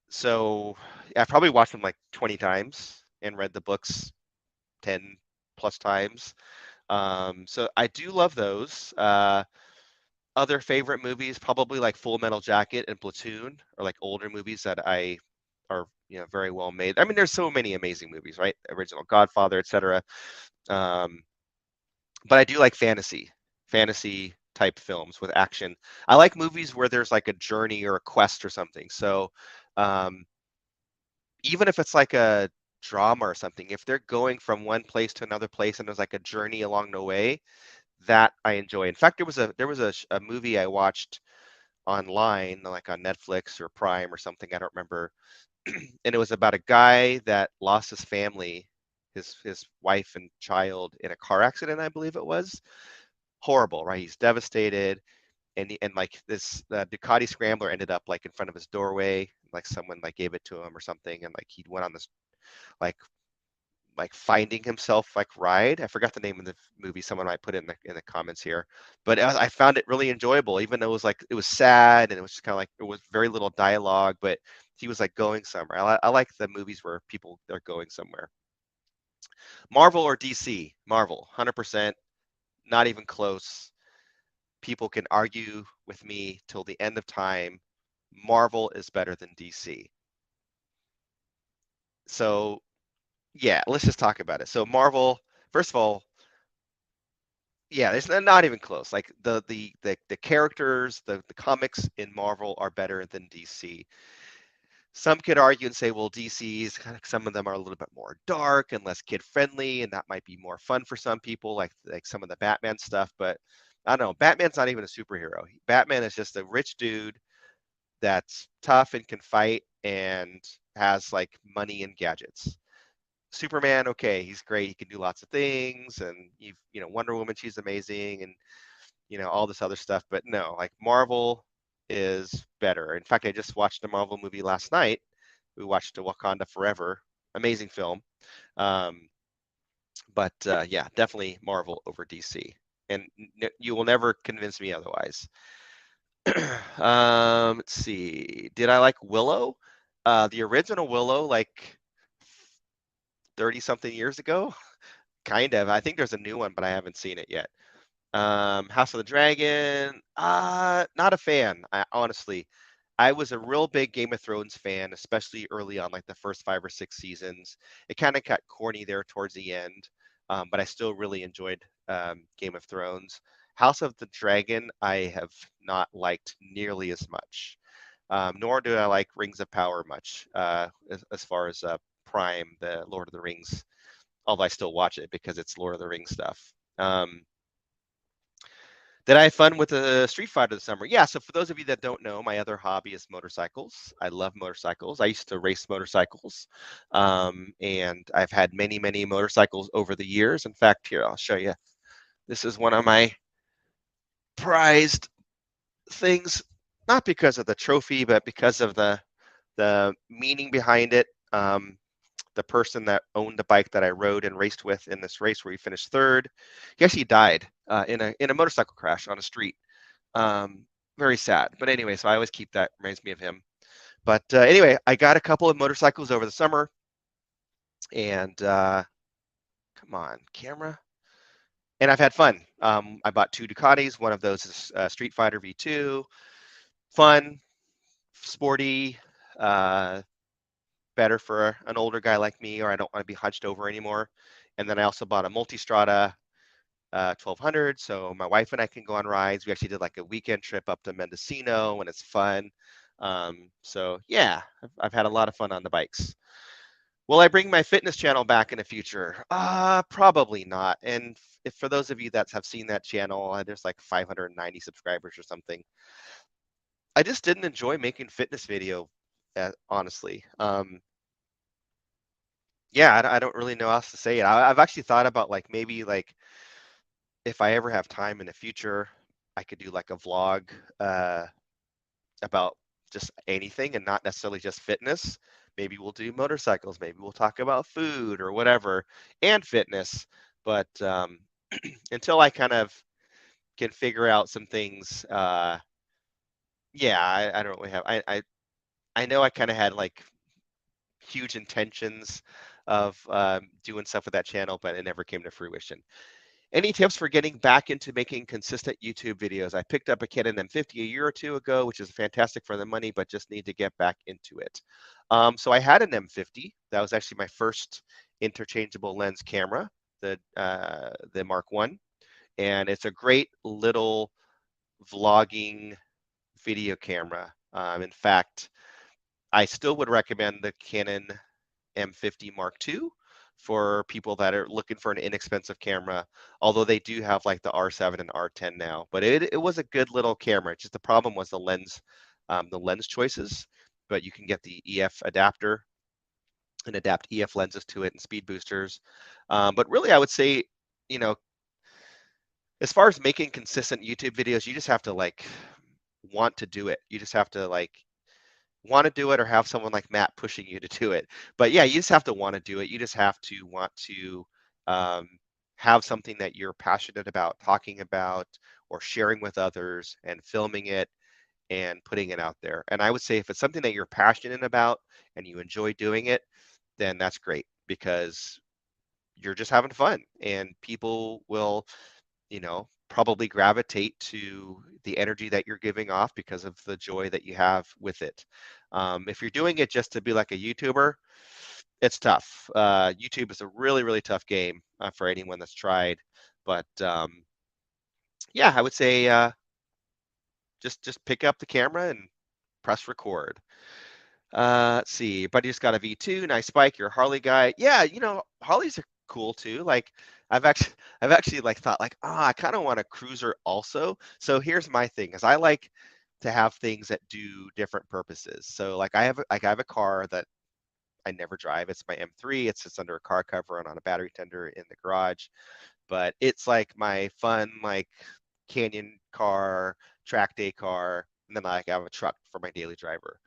S1: So I've probably watched them like 20 times and read the books 10 plus times. So I do love those. Other favorite movies, probably like Full Metal Jacket and Platoon, or like older movies that are very well made. I mean, there's so many amazing movies, right? Original Godfather, etc. But I do like fantasy type films with action. I like movies where there's like a journey or a quest or something. So even if it's like a drama or something, if they're going from one place to another place and there's like a journey along the way, that I enjoy. In fact, there was a movie I watched online, like on Netflix or Prime or something, I don't remember, and it was about a guy that lost his family, his wife and child in a car accident, I believe it was. Horrible, right? He's devastated, and like this Ducati Scrambler ended up like in front of his doorway, like someone like gave it to him or something, and like he went on this like finding himself like ride. I forgot the name of the movie. Someone might put it in the comments here, but I found it really enjoyable, even though it was sad and it was just kind of like it was very little dialogue, but he was like going somewhere. I like the movies where people are going somewhere. Marvel or DC? Marvel, 100%, not even close. People can argue with me till the end of time. Marvel is better than DC. So yeah, let's just talk about it. So Marvel, first of all, Yeah, there's not even close. Like the characters, the comics in Marvel are better than DC. Some could argue and say, well, DC's some of them are a little bit more dark and less kid friendly, and that might be more fun for some people, like some of the Batman stuff. But I don't know. Batman's not even a superhero. Batman is just a rich dude that's tough and can fight and has like money and gadgets. Superman, okay, he's great. He can do lots of things, and Wonder Woman, she's amazing, and all this other stuff. But no, like Marvel is better. In fact, I just watched a Marvel movie last night. We watched Wakanda Forever, amazing film. Um, but yeah, definitely Marvel over DC, and you will never convince me otherwise. Let's see. Did I like Willow? The original Willow, like 30 something years ago? Kind of. I think there's a new one, but I haven't seen it yet. House of the Dragon, not a fan. Honestly, I was a real big Game of Thrones fan, especially early on, like the first 5 or 6 seasons. It kind of got corny there towards the end, but I still really enjoyed Game of Thrones. House of the Dragon, I have not liked nearly as much. Nor do I like Rings of Power much, as far as Prime, the Lord of the Rings. Although I still watch it because it's Lord of the Rings stuff. Did I have fun with the Street Fighter this summer? Yeah, so for those of you that don't know, my other hobby is motorcycles. I love motorcycles. I used to race motorcycles, and I've had many, many motorcycles over the years. In fact, here, I'll show you. This is one of my prized things, not because of the trophy, but because of the meaning behind it. The person that owned the bike that I rode and raced with in this race where he finished third, he actually died in a motorcycle crash on a street. Very sad. But anyway, so I always keep that. Reminds me of him. But anyway, I got a couple of motorcycles over the summer, and come on, camera. And I've had fun. I bought 2 Ducatis. One of those is Street Fighter V2. Fun, sporty, uh, better for an older guy like me, or I don't want to be hunched over anymore. And then I also bought a Multistrada 1200, so my wife and I can go on rides. We actually did like a weekend trip up to Mendocino, and it's fun. So yeah, I've had a lot of fun on the bikes. Will I bring my fitness channel back in the future? Probably not. And if for those of you that have seen that channel, there's like 590 subscribers or something. I just didn't enjoy making fitness video, honestly. Yeah, I don't really know how else to say it. I've actually thought about like maybe like if I ever have time in the future, I could do like a vlog about just anything and not necessarily just fitness. Maybe we'll do motorcycles. Maybe we'll talk about food or whatever and fitness. But until I kind of can figure out some things, yeah, I don't really have. I know I kind of had like huge intentions of doing stuff with that channel, but it never came to fruition. Any tips for getting back into making consistent YouTube videos? I picked up a Canon M50 a year or two ago, which is fantastic for the money, but just need to get back into it. So I had an M50. That was actually my first interchangeable lens camera, the Mark One, and it's a great little vlogging video camera. In fact, I still would recommend the Canon M50 Mark II for people that are looking for an inexpensive camera, although they do have like the R7 and R10 now. But it was a good little camera. Just the problem was the lens choices. But you can get the EF adapter and adapt EF lenses to it and speed boosters. But really, I would say, you know, as far as making consistent YouTube videos, you just have to like want to do it. You just have to like want to do it or have someone like Matt pushing you to do it. But yeah, you just have to want to do it. You just have to want to um, have something that you're passionate about talking about or sharing with others and filming it and putting it out there. And I would say if it's something that you're passionate about and you enjoy doing it, then that's great because you're just having fun and people will probably gravitate to the energy that you're giving off because of the joy that you have with it. If you're doing it just to be like a YouTuber, it's tough. YouTube is a really, really tough game for anyone that's tried. But yeah, I would say just pick up the camera and press record. Let's see. Buddy just got a V2, nice bike. You're a Harley guy. Yeah, Harleys are cool too. Like I've actually I've actually like thought like, I kind of want a cruiser also. So here's my thing is I like to have things that do different purposes. So like I have a car that I never drive. It's my M3. It sits under a car cover and on a battery tender in the garage. But it's like my fun like canyon car, track day car, and then like I have a truck for my daily driver.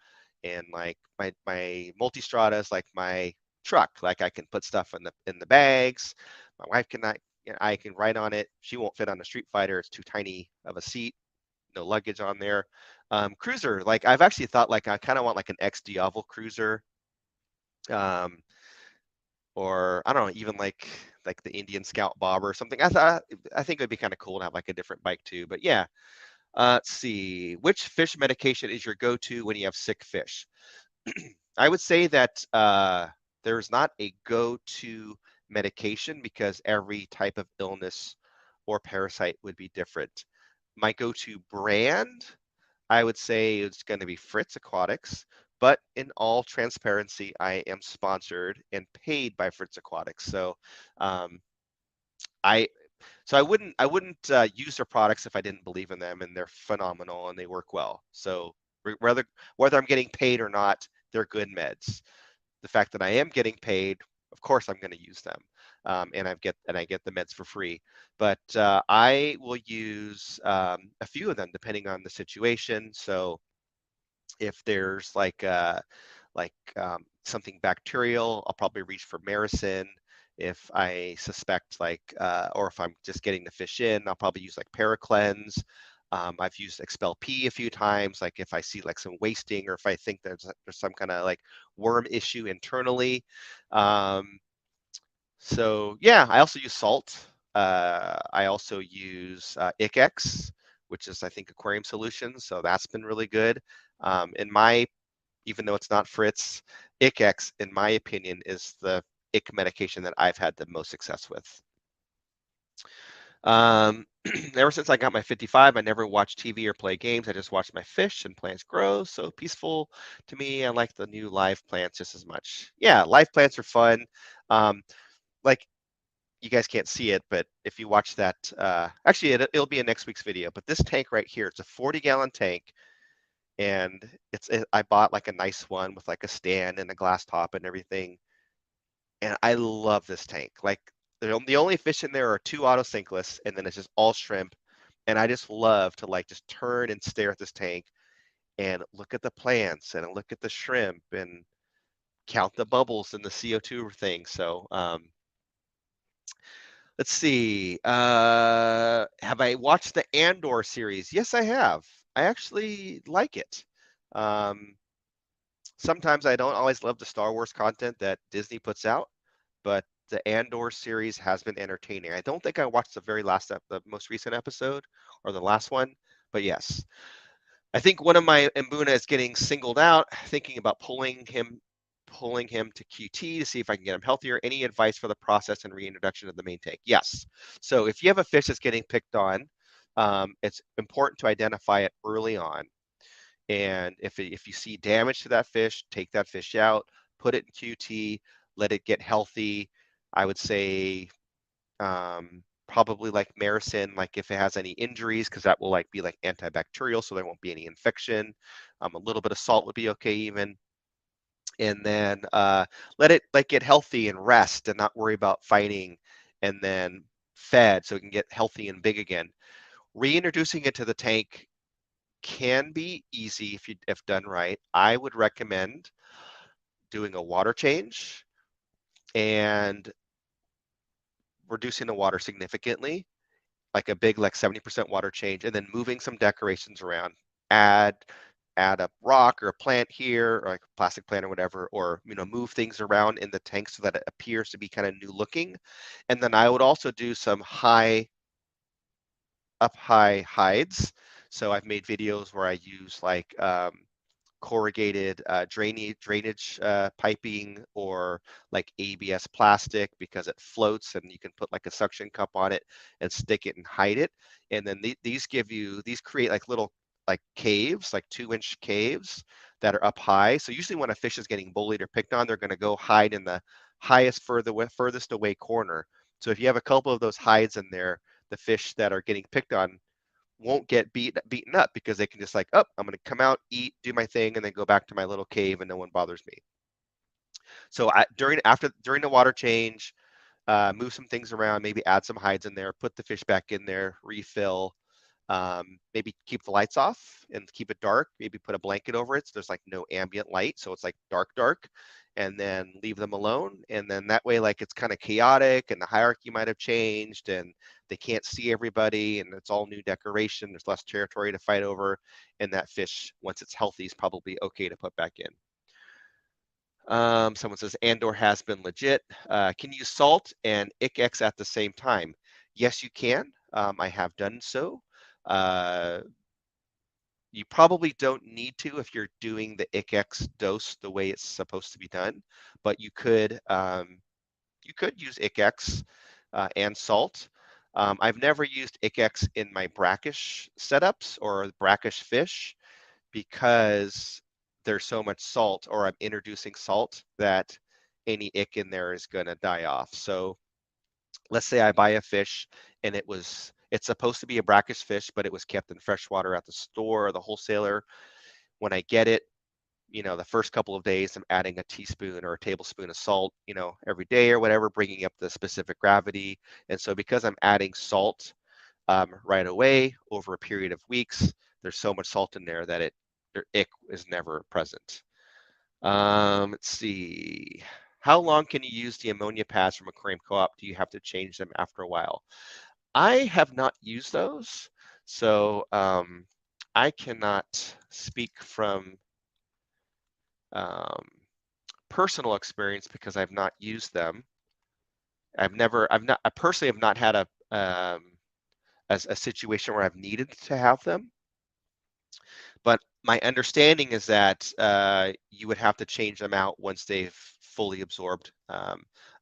S1: And like my multistrada is like my truck. Like I can put stuff in the bags. My wife cannot. I can ride on it. She won't fit on the Street Fighter. It's too tiny of a seat. No luggage on there. Cruiser, like I've actually thought like I kind of want like an X Diavel cruiser. Um, or I don't know, even like the Indian Scout Bobber or something. I think it would be kind of cool to have like a different bike too. But yeah, let's see. Which fish medication is your go-to when you have sick fish? I would say that there's not a go-to medication because every type of illness or parasite would be different. My go-to brand, I would say it's going to be Fritz Aquatics, but in all transparency, I am sponsored and paid by Fritz Aquatics. So um, I I wouldn't use their products if I didn't believe in them, and they're phenomenal and they work well. So whether I'm getting paid or not, they're good meds. The fact that I am getting paid, of course, I'm going to use them, and I get the meds for free. But I will use a few of them depending on the situation. So if there's something bacterial, I'll probably reach for Maricin. If I suspect or if I'm just getting the fish in, I'll probably use like Paracleanse. I've used Expel P a few times, like if I see like some wasting or if I think there's some kind of like worm issue internally. So yeah, I also use salt. I also use ICX, which is I think Aquarium Solutions. So that's been really good. In my even though it's not Fritz, ICX, in my opinion, is the ick medication that I've had the most success with. Ever since I got my 55, I never watch TV or play games. I just watch my fish and plants grow. So peaceful to me. I like the new live plants just as much. Yeah, live plants are fun. Um, like you guys can't see it, but if you watch that, actually it'll be in next week's video. But this tank right here, it's a 40-gallon tank, and I bought like a nice one with like a stand and a glass top and everything. And I love this tank. Like the only fish in there are two autosinkless, and then it's just all shrimp. And I just love to like just turn and stare at this tank and look at the plants and look at the shrimp and count the bubbles in the CO2 thing. So let's see. Have I watched the Andor series? Yes, I have. I actually like it. Um, Sometimes I don't always love the Star Wars content that Disney puts out, but the Andor series has been entertaining. I don't think I watched the very last, the most recent episode or the last one, but yes. I think one of my Mbuna is getting singled out, thinking about pulling him to QT to see if I can get him healthier. Any advice for the process and reintroduction of the main tank? Yes. So if you have a fish that's getting picked on, it's important to identify it early on. And if you see damage to that fish, take that fish out, put it in QT, let it get healthy. I would say probably like Maricin, like if it has any injuries, because that will like be like antibacterial, so there won't be any infection. A little bit of salt would be okay even. And then let it like get healthy and rest and not worry about fighting, and then fed so it can get healthy and big again. Reintroducing it to the tank can be easy if done right. I would recommend doing a water change and reducing the water significantly, like a big like 70% water change, and then moving some decorations around. Add a rock or a plant here, or like a plastic plant or whatever, or move things around in the tank so that it appears to be kind of new looking. And then I would also do some high hides. So I've made videos where I use like corrugated drainage piping, or like ABS plastic, because it floats and you can put like a suction cup on it and stick it and hide it. And then these create like little like caves, like 2-inch caves that are up high. So usually when a fish is getting bullied or picked on, they're going to go hide in the furthest away corner. So if you have a couple of those hides in there, the fish that are getting picked on won't get beaten up, because they can just like, oh, I'm going to come out, eat, do my thing, and then go back to my little cave and no one bothers me. So during the water change, move some things around, maybe add some hides in there, put the fish back in there, refill, maybe keep the lights off and keep it dark, maybe put a blanket over it so there's like no ambient light, so it's like dark, and then leave them alone. And then that way, like, it's kind of chaotic and the hierarchy might have changed and they can't see everybody and it's all new decoration, there's less territory to fight over, and that fish, once it's healthy, is probably okay to put back in. Someone says Andor has been legit. Can you use salt and ICX at the same time? Yes, you can. I have done so. You probably don't need to if you're doing the ICX dose the way it's supposed to be done, but you could use ICX and salt. I've never used ICX in my brackish setups or brackish fish, because there's so much salt, or I'm introducing salt, that any ick in there is going to die off. So let's say I buy a fish and it's supposed to be a brackish fish, but it was kept in freshwater at the store or the wholesaler. When I get it, the first couple of days, I'm adding a teaspoon or a tablespoon of salt, every day or whatever, bringing up the specific gravity. And so because I'm adding salt right away over a period of weeks, there's so much salt in there that their ick is never present. Let's see. How long can you use the ammonia pads from Aquarium Co-op? Do you have to change them after a while? I have not used those, so I cannot speak from personal experience because I've not used them. I personally have not had a situation where I've needed to have them. But my understanding is that you would have to change them out once they've fully absorbed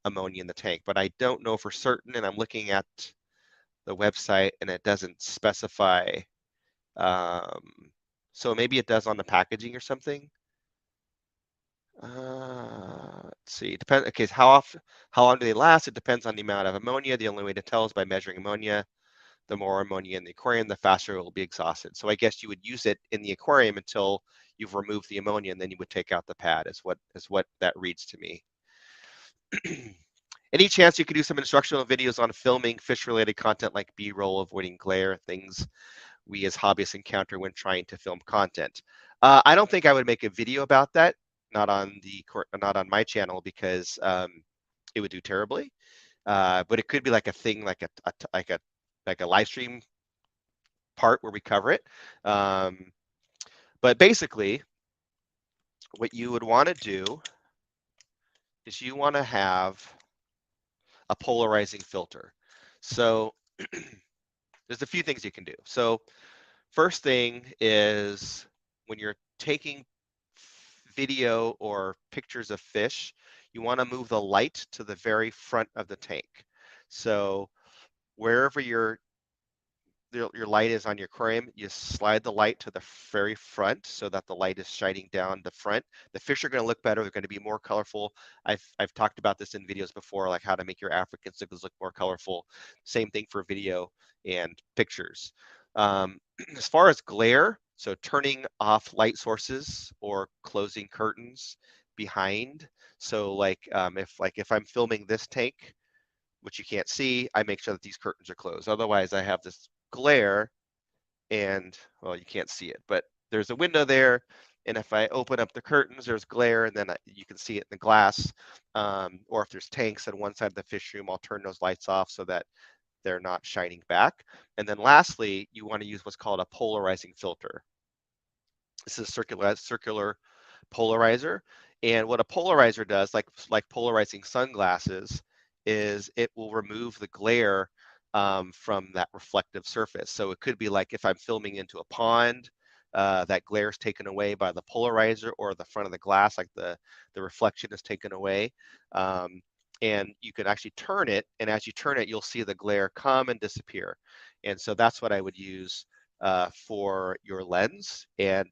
S1: ammonia in the tank. But I don't know for certain, and I'm looking at the website and it doesn't specify. So maybe it does on the packaging or something. Let's see. Depends. Okay, how long do they last? It depends on the amount of ammonia. The only way to tell is by measuring ammonia. The more ammonia in the aquarium, the faster it will be exhausted. So I guess you would use it in the aquarium until you've removed the ammonia, and then you would take out the pad, is what that reads to me. Any chance you could do some instructional videos on filming fish-related content like B-roll, avoiding glare, things we as hobbyists encounter when trying to film content? I don't think I would make a video about that, not on my channel, because it would do terribly. But it could be like a thing, like a live stream part where we cover it. But basically, what you would want to do is you want to have a polarizing filter. So there's a few things you can do. So first thing is, when you're taking video or pictures of fish, you want to move the light to the very front of the tank. So wherever your light is on your aquarium, you slide the light to the very front so that the light is shining down the front. The fish are going to look better. They're going to be more colorful. I've talked about this in videos before, like how to make your African cichlids look more colorful. Same thing for video and pictures. As far as glare, so turning off light sources or closing curtains behind. So if I'm filming this tank, which you can't see, I make sure that these curtains are closed. Otherwise, I have this glare and, well, you can't see it, but there's a window there. And if I open up the curtains, there's glare, and then you can see it in the glass. Or if there's tanks on one side of the fish room, I'll turn those lights off so that they're not shining back. And then lastly, you want to use what's called a polarizing filter. This is a circular polarizer. And what a polarizer does, like polarizing sunglasses, is it will remove the glare from that reflective surface. So it could be like if I'm filming into a pond, that glare is taken away by the polarizer or the front of the glass, like the reflection is taken away. And you can actually turn it, and as you turn it, you'll see the glare come and disappear. And so that's what I would use for your lens. And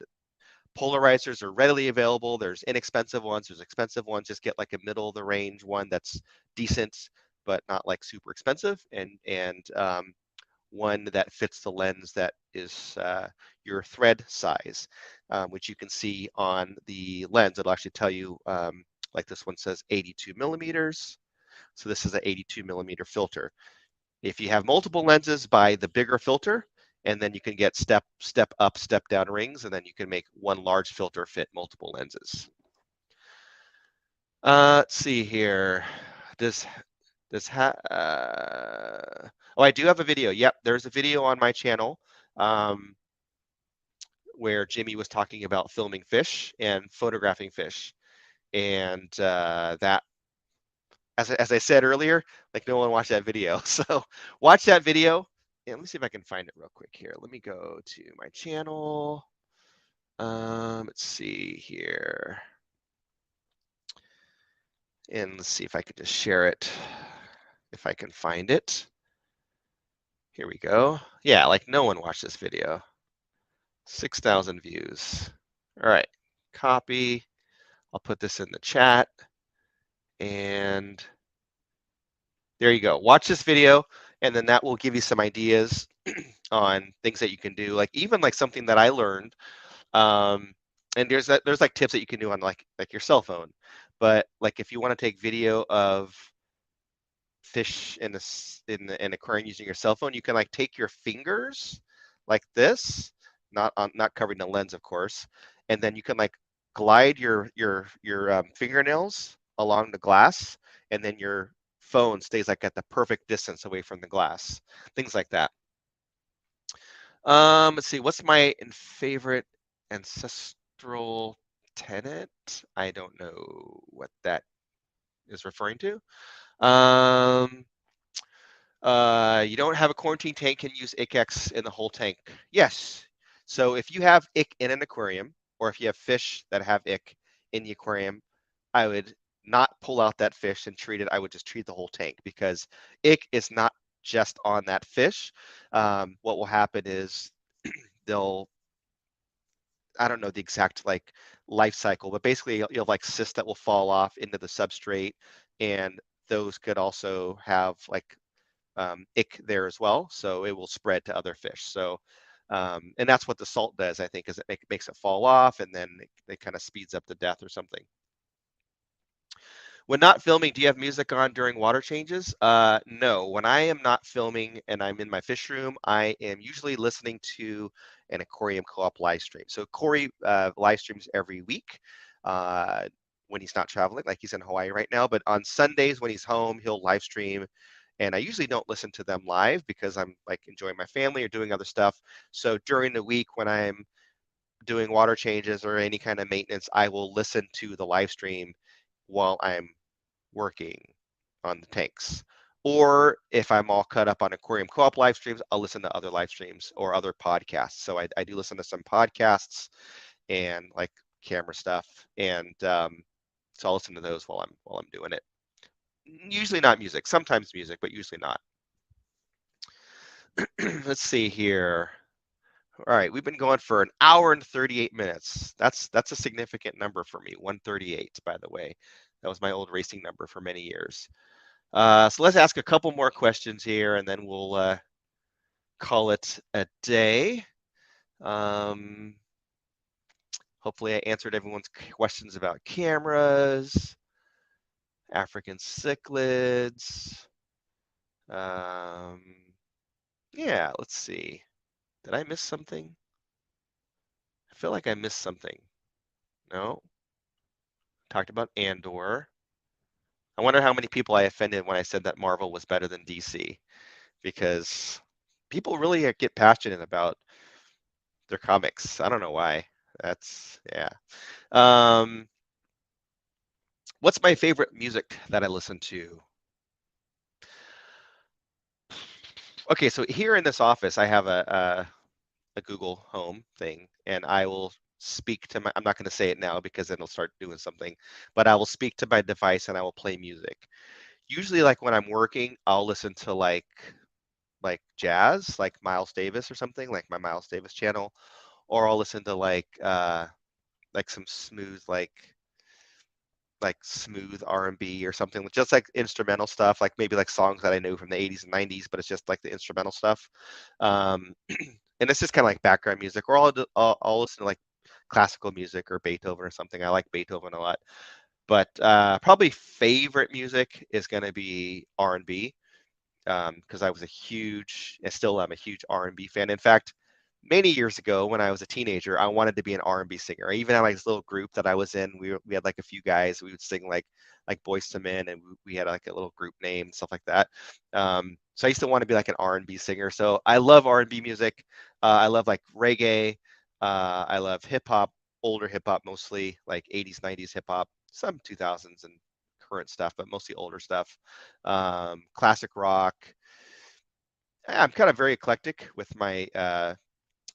S1: polarizers are readily available. There's inexpensive ones, there's expensive ones. Just get like a middle of the range one that's decent, but not like super expensive, and one that fits the lens that is your thread size, which you can see on the lens. It'll actually tell you, like this one says 82 millimeters. So this is an 82 millimeter filter. If you have multiple lenses, buy the bigger filter, and then you can get step up, step down rings, and then you can make one large filter fit multiple lenses. Let's see here. Oh, I do have a video. Yep, there's a video on my channel where Jimmy was talking about filming fish and photographing fish, and that, as I said earlier, like no one watched that video. So watch that video. Yeah, let me see if I can find it real quick here. Let me go to my channel. Let's see here. And let's see if I can just share it, if I can find it. Here we go. Yeah, like no one watched this video. 6,000 views. All right, copy. I'll put this in the chat. And there you go. Watch this video, and then that will give you some ideas on things that you can do. Like even like something that I learned, and there's like tips that you can do on like your cell phone. But like if you want to take video of fish in an aquarium using your cell phone, you can like take your fingers like this, not covering the lens, of course, and then you can like glide your fingernails along the glass, and then your phone stays like at the perfect distance away from the glass. Things like that. Let's see. What's my favorite ancestral tenet? I don't know what that is referring to. You don't have a quarantine tank, can use ICX in the whole tank. Yes. So if you have ick in an aquarium, or if you have fish that have ick in the aquarium, I would not pull out that fish and treat it. I would just treat the whole tank, because ick is not just on that fish. What will happen is they'll, I don't know the exact like life cycle, but basically you'll have like cysts that will fall off into the substrate, and those could also have like ick there as well, so it will spread to other fish. So and that's what the salt does, I think, is it makes it fall off, and then it kind of speeds up the death or something. When not filming, do you have music on during water changes? No. When I am not filming and I'm in my fish room, I am usually listening to an Aquarium Co-op live stream. So Corey live streams every week when he's not traveling, like he's in Hawaii right now. But on Sundays when he's home, he'll live stream. And I usually don't listen to them live because I'm like enjoying my family or doing other stuff. So during the week when I'm doing water changes or any kind of maintenance, I will listen to the live stream while I'm working on the tanks. Or if I'm all cut up on Aquarium Co-op live streams, I'll listen to other live streams or other podcasts. So I do listen to some podcasts and like camera stuff, and so I'll listen to those while I'm doing it. Usually not music, sometimes music, but usually not. Let's see here. All right, we've been going for an hour and 38 minutes. That's a significant number for me. 138, by the way. That was my old racing number for many years. So let's ask a couple more questions here, and then we'll call it a day. Hopefully I answered everyone's questions about cameras, African cichlids. Yeah, let's see. Did I miss something? I feel like I missed something. No? Talked about Andor. I wonder how many people I offended when I said that Marvel was better than DC, because people really get passionate about their comics. I don't know why. That's, yeah. What's my favorite music that I listen to? Okay, so here in this office, I have a a Google Home thing, and I will speak to my, I'm not going to say it now because then it'll start doing something, but I will speak to my device and I will play music. Usually like when I'm working, I'll listen to like jazz, like Miles Davis or something, like my Miles Davis channel, or I'll listen to like some smooth like smooth R&B or something, just like instrumental stuff, like maybe like songs that I know from the 80s and 90s, but it's just like the instrumental stuff. Um, and it's just kind of like background music, or I'll listen to like classical music or Beethoven or something. I like Beethoven a lot, but probably favorite music is going to be R&B, because I was a huge, and still am a huge R&B fan. In fact, many years ago when I was a teenager, I wanted to be an R&B singer. I even had like this little group that I was in. We had like a few guys. We would sing like Boyz II Men, and we had like a little group name and stuff like that. So I used to want to be like an R&B singer. So I love R&B music. I love like reggae. I love hip hop, older hip hop mostly, like 80s, 90s hip hop, some 2000s and current stuff, but mostly older stuff. Classic rock. I'm kind of very eclectic with my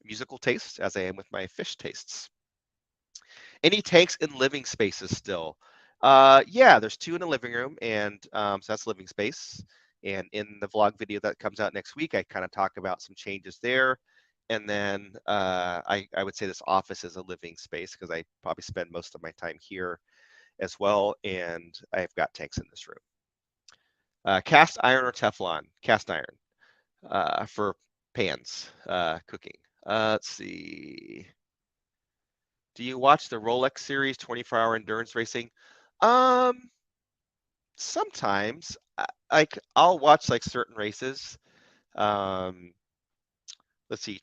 S1: musical tastes as I am with my fish tastes. Any tanks in living spaces still? Yeah, there's two in the living room, and so that's living space. And in the vlog video that comes out next week, I kind of talk about some changes there. And then I would say this office is a living space because I probably spend most of my time here as well. And I've got tanks in this room. Cast iron or Teflon? Cast iron for pans cooking. Let's see. Do you watch the Rolex series, 24-hour endurance racing? Um, sometimes. Like I'll watch like certain races. Um, let's see.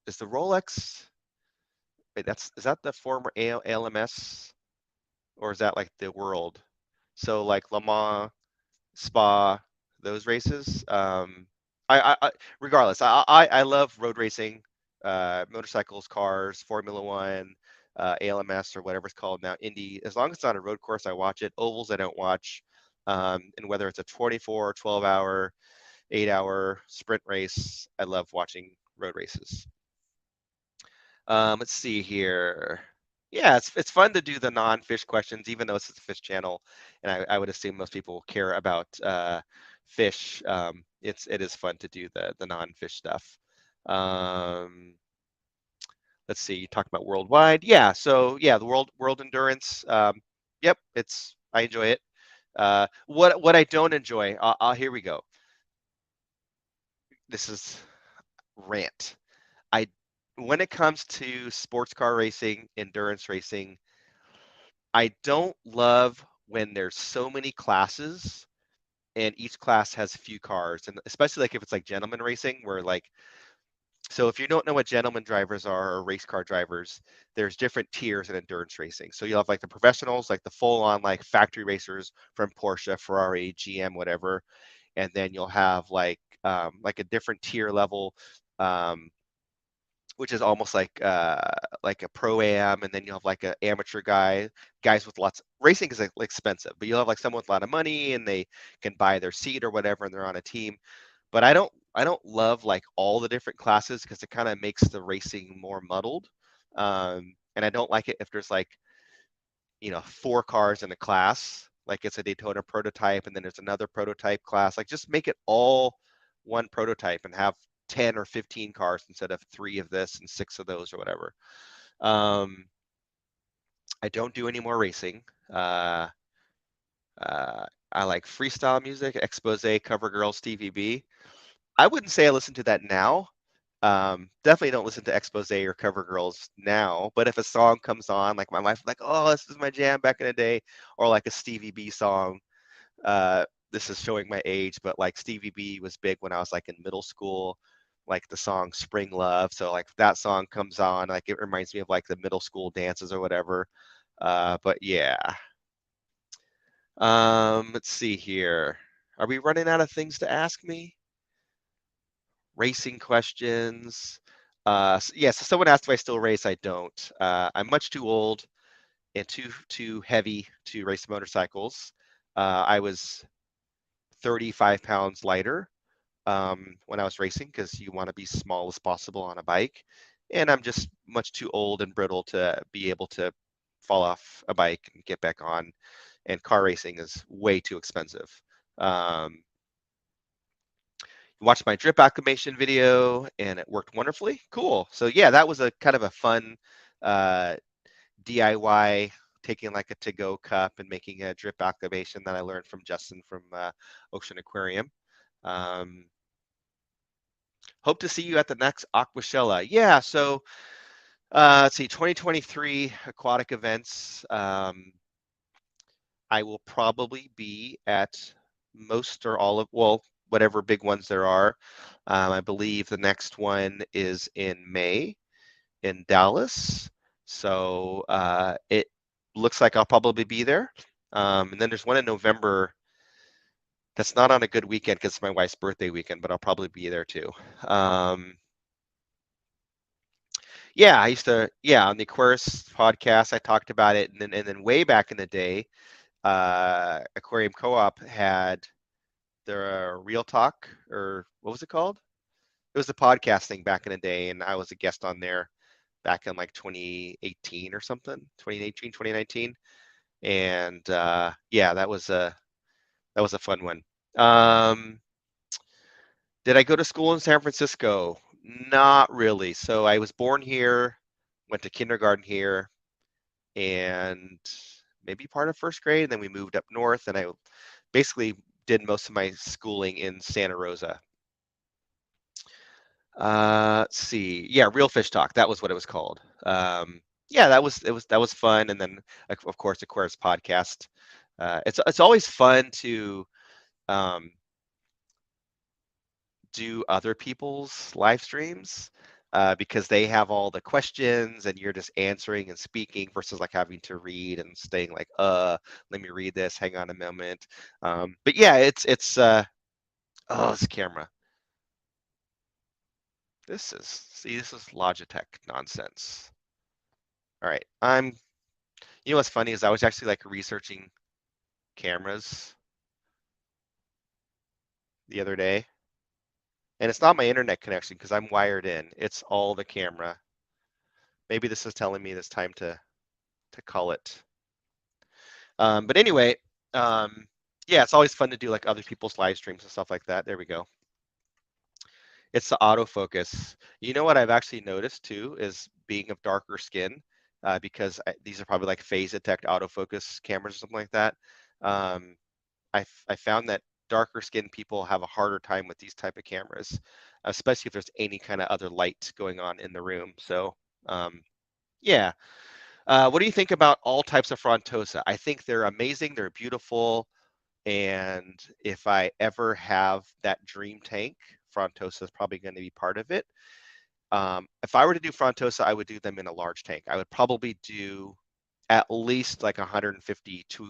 S1: Is the Rolex? Wait, is that the former ALMS, or is that like the world? So like Le Mans, Spa, those races. Regardless, I love road racing, motorcycles, cars, Formula One, ALMS or whatever it's called now, Indy. As long as it's on a road course, I watch it. Ovals, I don't watch. And whether it's a 24, 12-hour, 8-hour sprint race, I love watching road races. Let's see here. Yeah, it's fun to do the non-fish questions, even though it's a fish channel, and I would assume most people care about fish. It is fun to do the non-fish stuff. Um, let's see. You talked about worldwide. Yeah, so yeah, the world endurance. Yep, I enjoy it. What I don't enjoy. Here we go. This is rant. I When it comes to sports car racing, endurance racing, I don't love when there's so many classes and each class has a few cars, and especially like if it's like gentleman racing where like, so if you don't know what gentleman drivers are or race car drivers, there's different tiers in endurance racing. So you'll have like the professionals, like the full on like factory racers from Porsche, Ferrari, GM, whatever, and then you'll have like a different tier level, um, which is almost like a pro am, and then you'll have like an amateur guys with lots. Racing is like expensive, but you'll have like someone with a lot of money and they can buy their seat or whatever, and they're on a team. But I don't love like all the different classes because it kind of makes the racing more muddled. And I don't like it if there's like, 4 cars in a class, like it's a Daytona prototype, and then there's another prototype class. Like just make it all one prototype and have 10 or 15 cars instead of 3 of this and 6 of those or whatever. Um, I don't do any more racing. Uh, I like freestyle music, expose, cover girl, Stevie B. I wouldn't say I listen to that now. Definitely don't listen to expose or cover girls now. But if a song comes on, like my wife, like, oh, this is my jam back in the day, or like a Stevie B song. This is showing my age, but like Stevie B was big when I was like in middle school, like the song Spring Love. So like if that song comes on, like it reminds me of like the middle school dances or whatever. But yeah. Let's see here. Are we running out of things to ask me? Racing questions. Yeah, so someone asked if I still race. I don't. I'm much too old and too heavy to race motorcycles. I was 35 pounds lighter when I was racing, because you want to be small as possible on a bike. And I'm just much too old and brittle to be able to fall off a bike and get back on. And car racing is way too expensive. Um, Watched my drip acclimation video and it worked wonderfully. Cool. So yeah, that was a kind of a fun uh, DIY, taking like a to-go cup and making a drip acclimation that I learned from Justin from Ocean Aquarium. Um, Hope to see you at the next Aquashella. Yeah, so let's see, 2023 aquatic events. I will probably be at most or all of, well, whatever big ones there are. I believe the next one is in May in Dallas. So it looks like I'll probably be there. And then there's one in November that's not on a good weekend because it's my wife's birthday weekend, but I'll probably be there too. Yeah, I used to, yeah, on the Aquarius podcast, I talked about it. And then way back in the day, Aquarium Co-op had their Real Talk, or what was it called? It was the podcast thing back in the day, and I was a guest on there back in like 2018 or something, 2018, 2019. And yeah, that was a fun one. Um, did I go to school in San Francisco? Not really. So I was born here, went to kindergarten here, and maybe part of first grade. And then we moved up north, and I basically did most of my schooling in Santa Rosa. Let's see. Yeah, Real Fish Talk. That was what it was called. Yeah, that was fun. And then of course Aquarius podcast. It's always fun to um, do other people's live streams because they have all the questions and you're just answering and speaking versus like having to read and staying like, let me read this. Hang on a moment. But yeah, it's oh, this camera. This is Logitech nonsense. All right, you know what's funny is I was actually like researching cameras the other day, and it's not my internet connection because I'm wired in. It's all the camera. Maybe this is telling me it's time to call it. But anyway, yeah, it's always fun to do like other people's live streams and stuff like that. There we go. It's the autofocus. You know what I've actually noticed too is being of darker skin, because these are probably like phase detect autofocus cameras or something like that. Um, I found that darker skinned people have a harder time with these type of cameras, especially if there's any kind of other light going on in the room. So yeah. What do you think about all types of Frontosa? I think they're amazing. They're beautiful. And if I ever have that dream tank, Frontosa is probably going to be part of it. If I were to do Frontosa, I would do them in a large tank. I would probably do at least like 150 to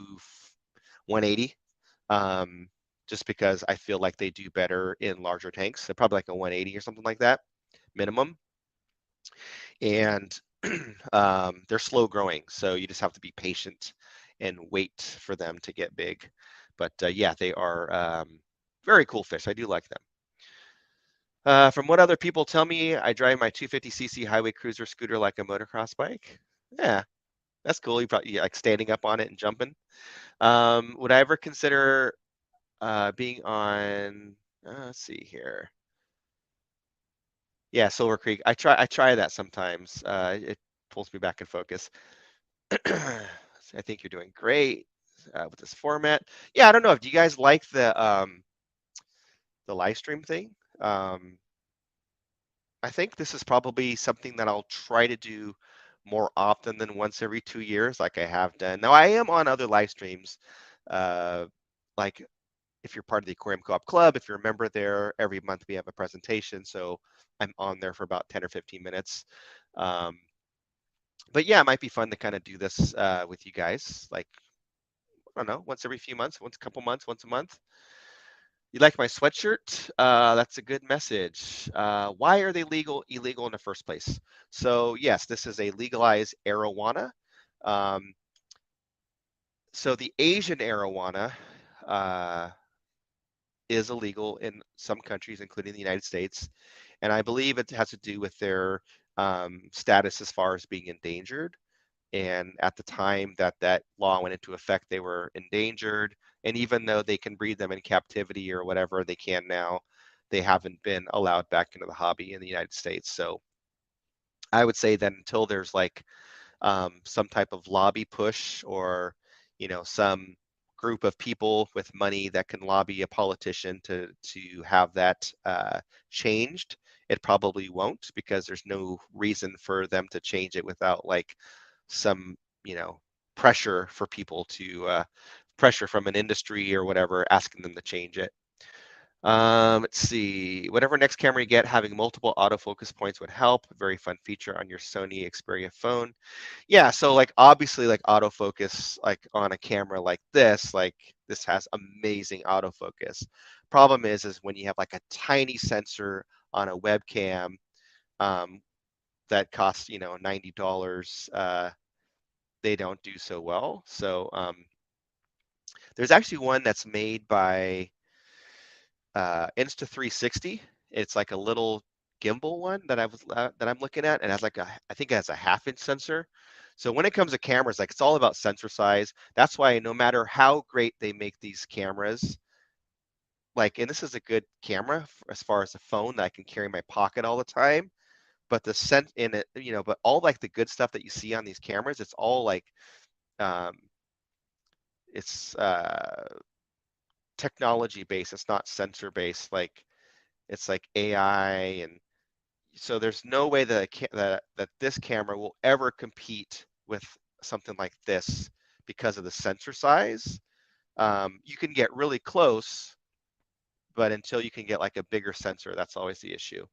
S1: 180, just because I feel like they do better in larger tanks. They're probably like a 180 or something like that, minimum. And they're slow growing, so you just have to be patient and wait for them to get big. But yeah, they are very cool fish. I do like them. From what other people tell me, I drive my 250cc highway cruiser scooter like a motocross bike. Yeah, that's cool. You probably like standing up on it and jumping. Would I ever consider being on? Let's see here. Yeah, Silver Creek. I try that sometimes. It pulls me back in focus. I think you're doing great with this format. Yeah, I don't know. Do you guys like the live stream thing? I think this is probably something that I'll try to do more often than once every 2 years, like I have done. Now I am on other live streams, uh, like if you're part of the Aquarium Co-op Club, if you're a member there, every month we have a presentation. So I'm on there for about 10 or 15 minutes. But yeah, it might be fun to kind of do this with you guys, like, I don't know, once every few months, once a couple months, once a month. You like my sweatshirt? That's a good message. Why are they illegal in the first place? So yes, this is a legalized arowana. Um, so the Asian arowana is illegal in some countries, including the United States. And I believe it has to do with their status as far as being endangered. And at the time that that law went into effect, they were endangered. And even though they can breed them in captivity or whatever they can now, they haven't been allowed back into the hobby in the United States. So I would say that until there's like some type of lobby push, or some group of people with money that can lobby a politician to have that changed, it probably won't, because there's no reason for them to change it without like some pressure for people to pressure from an industry or whatever asking them to change it. Let's see. Whatever next camera you get, having multiple autofocus points would help. Very fun feature on your Sony Xperia phone. Yeah, so like obviously like autofocus like on a camera like this has amazing autofocus. Problem is when you have like a tiny sensor on a webcam that costs $90, they don't do so well. So there's actually one that's made by Insta360. It's like a little gimbal one that I'm looking at, and has like I think it has a 1/2-inch sensor. So when it comes to cameras, like it's all about sensor size. That's why no matter how great they make these cameras, like, and this is a good camera as far as a phone that I can carry in my pocket all the time, but the scent in it, but all like the good stuff that you see on these cameras, it's all like um, it's technology based. It's not sensor based. Like it's like AI, and so there's no way that that this camera will ever compete with something like this because of the sensor size. You can get really close, but until you can get like a bigger sensor, that's always the issue.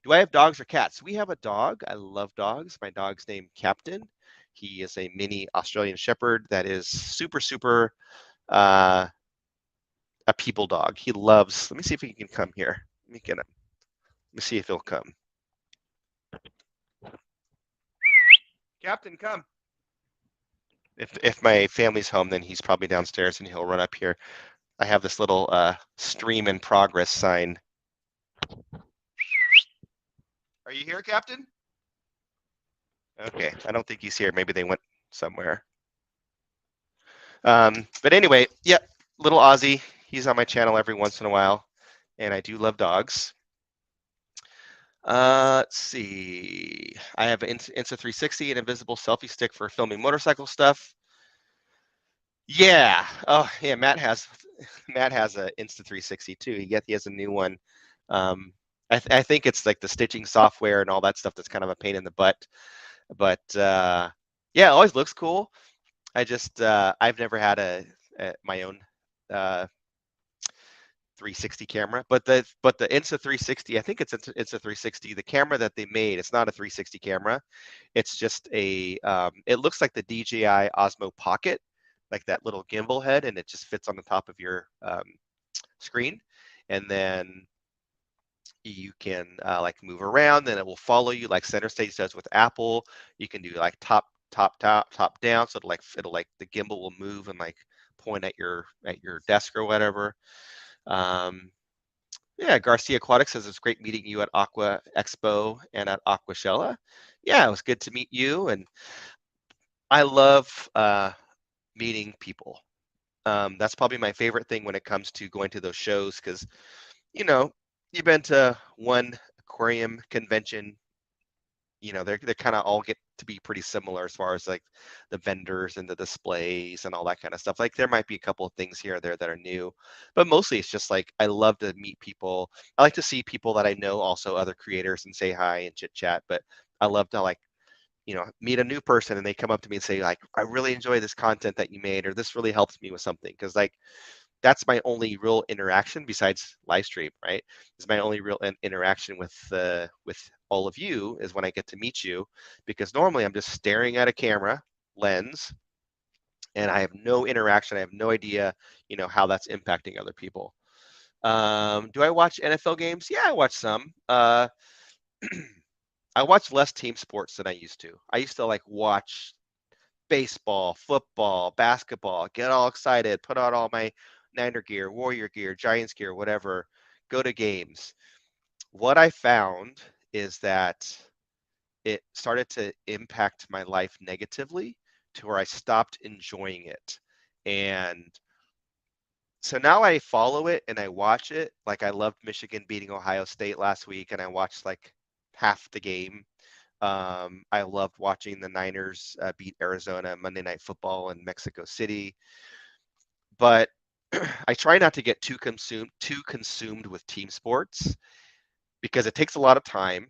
S1: Do I have dogs or cats? We have a dog. I love dogs. My dog's named Captain. He is a mini Australian Shepherd that is super, super a people dog. He loves, let me see if he can come here. Let me get him. Let me see if he'll come. Captain, come. If my family's home, then he's probably downstairs and he'll run up here. I have this little stream in progress sign. Are you here, Captain? Okay, I don't think he's here. Maybe they went somewhere. But anyway, yeah, little Ozzy. He's on my channel every once in a while, and I do love dogs. Let's see. I have an Insta360, an invisible selfie stick for filming motorcycle stuff. Yeah. Oh, yeah. Matt has a Insta360 too. He has a new one. I think it's like the stitching software and all that stuff that's kind of a pain in the butt. But yeah, it always looks cool. I just I've never had my own 360 camera, but the Insta360, I think it's Insta360. The camera that they made, it's not a 360 camera. It's just a it looks like the DJI Osmo Pocket, like that little gimbal head, and it just fits on the top of your screen, and then you can like move around, and it will follow you like Center Stage does with Apple. You can do like top down, so it'll like the gimbal will move and like point at your desk or whatever. Yeah, Garcia Aquatics says it's great meeting you at Aqua Expo and at Aquashella. Yeah, it was good to meet you, and I love meeting people. That's probably my favorite thing when it comes to going to those shows, because you've been to one aquarium convention, they're kind of all get to be pretty similar as far as like the vendors and the displays and all that kind of stuff. Like there might be a couple of things here or there that are new, but mostly it's just like I love to meet people. I like to see people that I know, also other creators, and say hi and chit chat. But I love to like meet a new person and they come up to me and say like, I really enjoy this content that you made, or this really helps me with something, because like that's my only real interaction besides Livestream, right? Is my only real interaction with all of you is when I get to meet you, because normally I'm just staring at a camera lens and I have no interaction. I have no idea, how that's impacting other people. Do I watch NFL games? Yeah, I watch some. I watch less team sports than I used to. I used to like watch baseball, football, basketball, get all excited, put out all my Niner gear, Warrior gear, Giants gear, whatever, go to games. What I found is that it started to impact my life negatively to where I stopped enjoying it. And so now I follow it and I watch it. Like I loved Michigan beating Ohio State last week, and I watched like half the game. I loved watching the Niners beat Arizona Monday Night Football in Mexico City. But I try not to get too consumed with team sports because it takes a lot of time.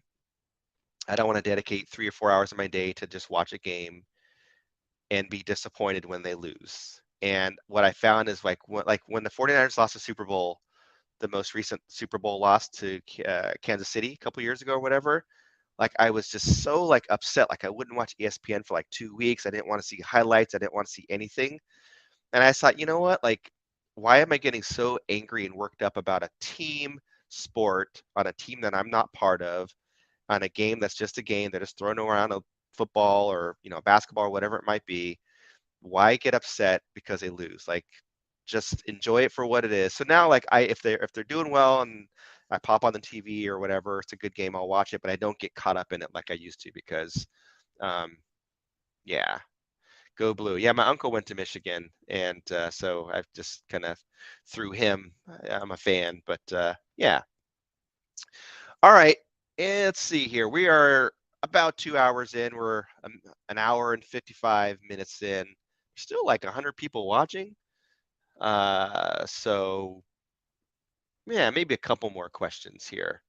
S1: I don't want to dedicate 3 or 4 hours of my day to just watch a game and be disappointed when they lose. And what I found is like when the 49ers lost the Super Bowl, the most recent Super Bowl loss to Kansas City a couple years ago or whatever, like I was just so like upset. Like I wouldn't watch ESPN for like 2 weeks. I didn't want to see highlights. I didn't want to see anything. And I thought, you know what? Like, why am I getting so angry and worked up about a team sport on a team that I'm not part of, on a game that's just a game that is thrown around a football or basketball or whatever it might be? Why get upset because they lose? Like, just enjoy it for what it is. So now, like, if they're doing well and I pop on the TV or whatever, it's a good game, I'll watch it, but I don't get caught up in it like I used to because, yeah, go blue. Yeah, my uncle went to Michigan, and so I've just kind of through him, I'm a fan. But yeah, all right. Let's see here. We are about 2 hours in. We're an hour and 55 minutes in. Still like 100 people watching. So yeah, maybe a couple more questions here.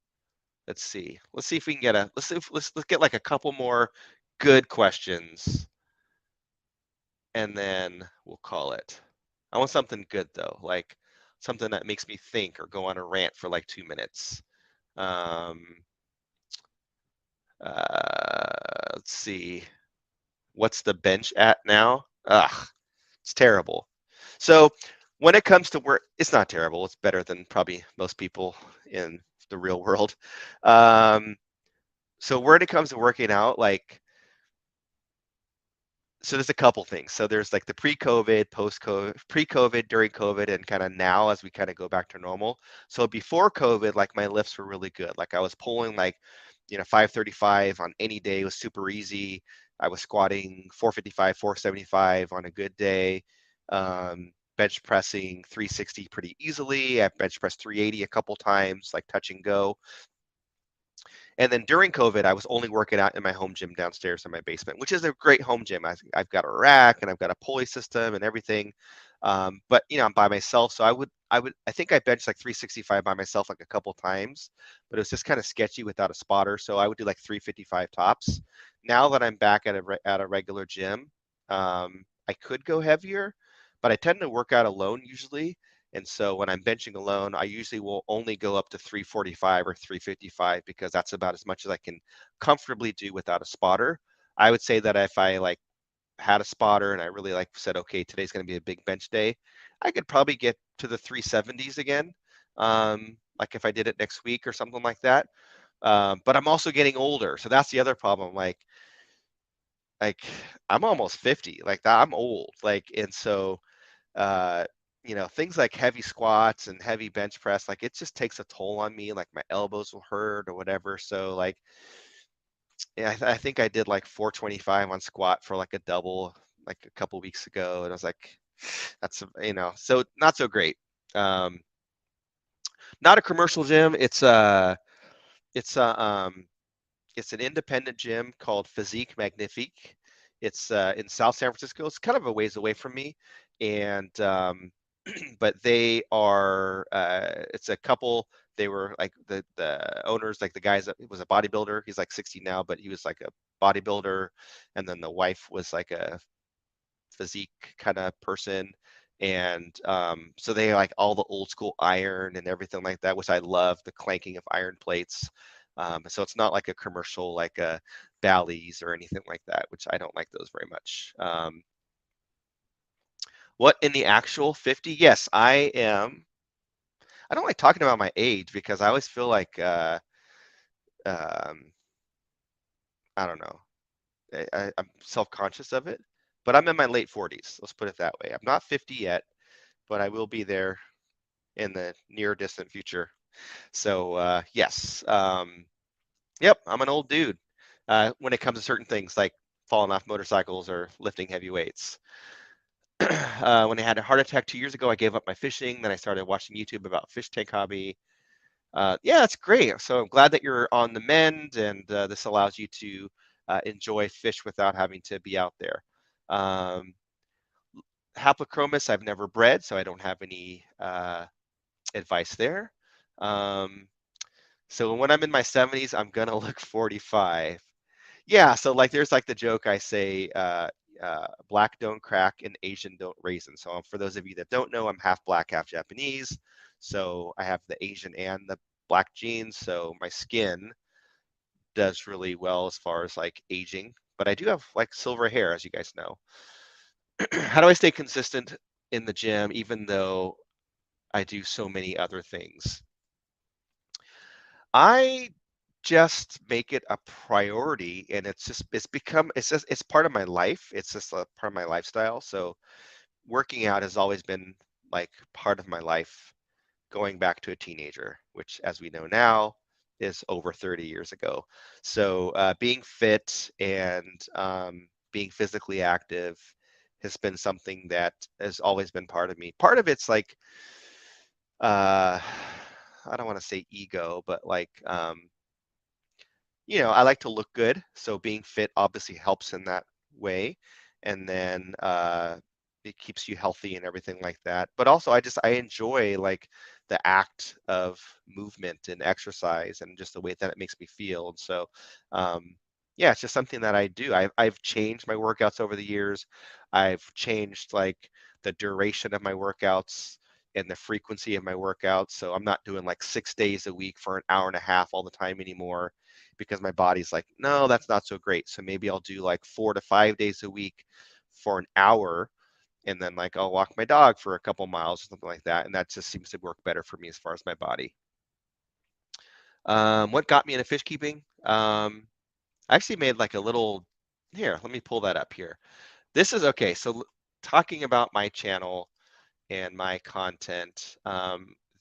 S1: Let's see. Let's see if we can get let's get like a couple more good questions, and then we'll call it. I want something good though, like something that makes me think or go on a rant for like 2 minutes. Um, let's see. What's the bench at now? Ugh, it's terrible. So when it comes to work, it's not terrible. It's better than probably most people in the real world. So when it comes to working out, like, so there's a couple things. So there's like the pre-COVID, post-COVID, pre-COVID, during COVID, and kind of now as we kind of go back to normal. So before COVID, like my lifts were really good. Like I was pulling like, 535 on any day was super easy. I was squatting 455, 475 on a good day. Bench pressing 360 pretty easily. I bench pressed 380 a couple times, like touch and go. And then during COVID, I was only working out in my home gym downstairs in my basement, which is a great home gym. I've got a rack and I've got a pulley system and everything. But I'm by myself, so I think I benched like 365 by myself like a couple times, but it was just kind of sketchy without a spotter. So I would do like 355 tops. Now that I'm back at a regular gym, I could go heavier, but I tend to work out alone usually. And so when I'm benching alone, I usually will only go up to 345 or 355 because that's about as much as I can comfortably do without a spotter. I would say that if I like had a spotter and I really like said, okay, today's going to be a big bench day, I could probably get to the 370s again. Like if I did it next week or something like that. But I'm also getting older. So that's the other problem. Like I'm almost 50, like that. I'm old. And so, uh, things like heavy squats and heavy bench press, like it just takes a toll on me. Like my elbows will hurt or whatever. So like, yeah, I think I did like 425 on squat for like a double like a couple weeks ago, and I was like, that's so not so great. Um, Not a commercial gym. It's a it's an independent gym called Physique Magnifique. It's in South San Francisco. It's kind of a ways away from me, and but they are. It's a couple. They were like the owners, like the guys that was a bodybuilder. He's like 60 now, but he was like a bodybuilder, and then the wife was like a physique kind of person. And so they like all the old school iron and everything like that, which I love, the clanking of iron plates. So it's not like a commercial like a Bally's or anything like that, which I don't like those very much. What in the actual 50? Yes, I am. I don't like talking about my age because I always feel like um, I don't know. I'm self-conscious of it, but I'm in my late 40s. Let's put it that way. I'm not 50 yet, but I will be there in the near distant future. So yes, yep, I'm an old dude when it comes to certain things like falling off motorcycles or lifting heavy weights. When I had a heart attack 2 years ago, I gave up my fishing. Then I started watching YouTube about fish tank hobby. Yeah, it's great. So I'm glad that you're on the mend, and this allows you to enjoy fish without having to be out there. Um, Haplochromis, I've never bred, so I don't have any advice there. So when I'm in my 70s, I'm gonna look 45. Yeah, so like there's like the joke I say, black don't crack and Asian don't raisin. So for those of you that don't know, I'm half black, half Japanese. So I have the Asian and the black genes. So my skin does really well as far as like aging, but I do have like silver hair, as you guys know. How do I stay consistent in the gym even though I do so many other things? I just make it a priority, and it's part of my life. It's just a part of my lifestyle. So working out has always been like part of my life going back to a teenager, which as we know now is over 30 years ago. So being fit and being physically active has been something that has always been part of me. Part of it's like uh I don't want to say ego, but like I like to look good, so being fit obviously helps in that way. And then it keeps you healthy and everything like that. But also, I enjoy like the act of movement and exercise and just the way that it makes me feel. And so, yeah, it's just something that I do. I've changed my workouts over the years. I've changed like the duration of my workouts and the frequency of my workouts. So I'm not doing like 6 days a week for an hour and a half all the time anymore, because my body's like, no, that's not so great. So maybe I'll do like 4 to 5 days a week for an hour, and then like I'll walk my dog for a couple miles or something like that. And that just seems to work better for me as far as my body. What got me into fish keeping? I actually made like a little, here, let me pull that up here. This is okay. So talking about my channel and my content,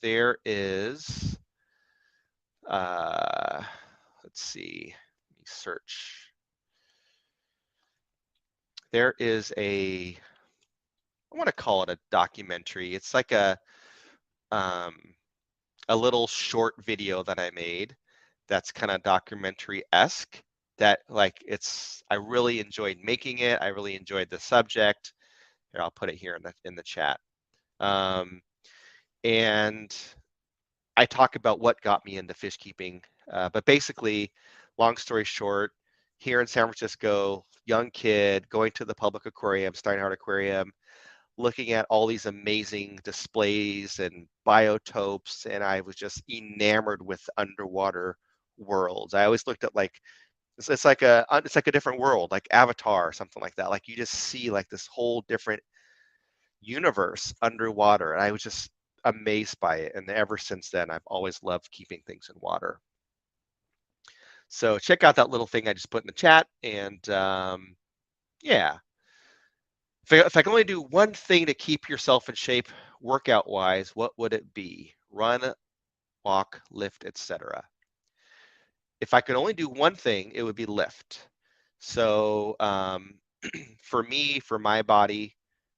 S1: there is, let's see, let me search. There is I want to call it a documentary. It's like a little short video that I made that's kind of documentary-esque, that like I really enjoyed making it. I really enjoyed the subject. Here, I'll put it here in the chat. And I talk about what got me into fish keeping. But basically, long story short, here in San Francisco, young kid going to the public aquarium, Steinhardt Aquarium, looking at all these amazing displays and biotopes, and I was just enamored with underwater worlds. I always looked at like it's like a different world, like Avatar or something like that. Like you just see like this whole different universe underwater, and I was just amazed by it. And ever since then, I've always loved keeping things in water. So check out that little thing I just put in the chat, and yeah. If I can only do one thing to keep yourself in shape workout wise, what would it be? Run, walk, lift, etc. If I could only do one thing, it would be lift. So for me, for my body,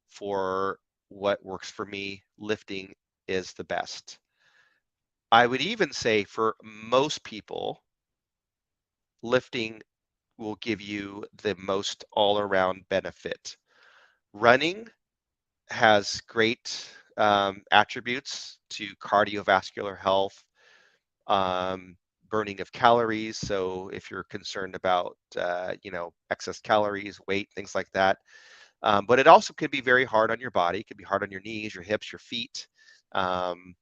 S1: for what works for me, lifting is the best. I would even say for most people, lifting will give you the most all-around benefit. Running has great attributes to cardiovascular health, burning of calories. So if you're concerned about, excess calories, weight, things like that. But it also could be very hard on your body. It could be hard on your knees, your hips, your feet. And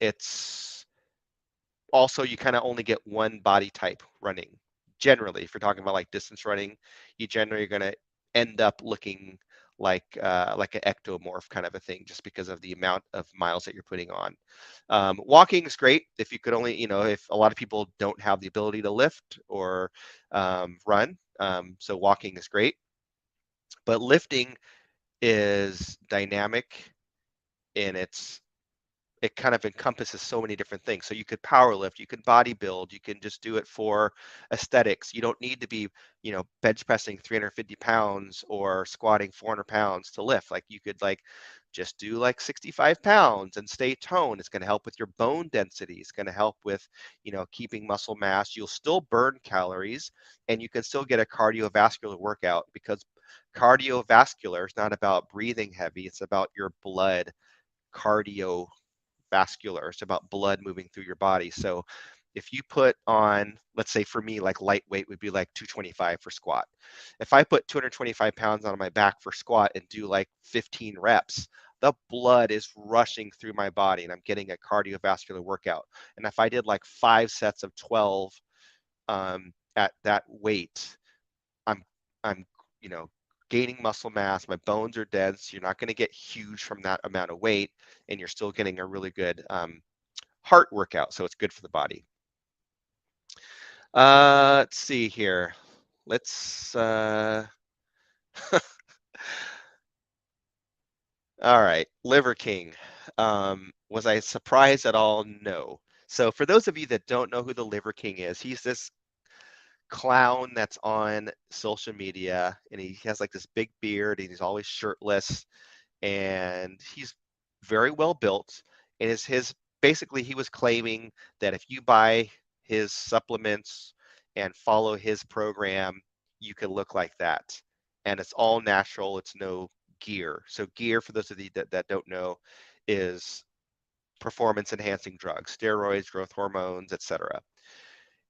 S1: it's also, you kind of only get one body type running. Generally, if you're talking about like distance running, you generally are going to end up looking like an ectomorph kind of a thing, just because of the amount of miles that you're putting on. Walking is great if you could only, if a lot of people don't have the ability to lift or run, so walking is great. But lifting is dynamic, and it kind of encompasses so many different things. So you could power lift, you can bodybuild, you can just do it for aesthetics. You don't need to be, bench pressing 350 pounds or squatting 400 pounds to lift. Like you could just do like 65 pounds and stay toned. It's going to help with your bone density. It's going to help with, keeping muscle mass. You'll still burn calories, and you can still get a cardiovascular workout, because cardiovascular is not about breathing heavy. It's about your blood cardiovascular. It's about blood moving through your body. So if you put on, let's say for me, like lightweight would be like 225 for squat. If I put 225 pounds on my back for squat and do like 15 reps, the blood is rushing through my body and I'm getting a cardiovascular workout. And if I did like 5 sets of 12 at that weight, I'm gaining muscle mass. My bones are dense. You're not going to get huge from that amount of weight, and you're still getting a really good heart workout. So it's good for the body. Let's see here. Let's. All right, Liver King. Was I surprised at all? No. So for those of you that don't know who the Liver King is, he's this clown that's on social media, and he has like this big beard, and he's always shirtless, and he's very well built. And basically he was claiming that if you buy his supplements and follow his program, you can look like that. And it's all natural. It's no gear. So gear, for those of you that don't know, is performance enhancing drugs, steroids, growth hormones, etc.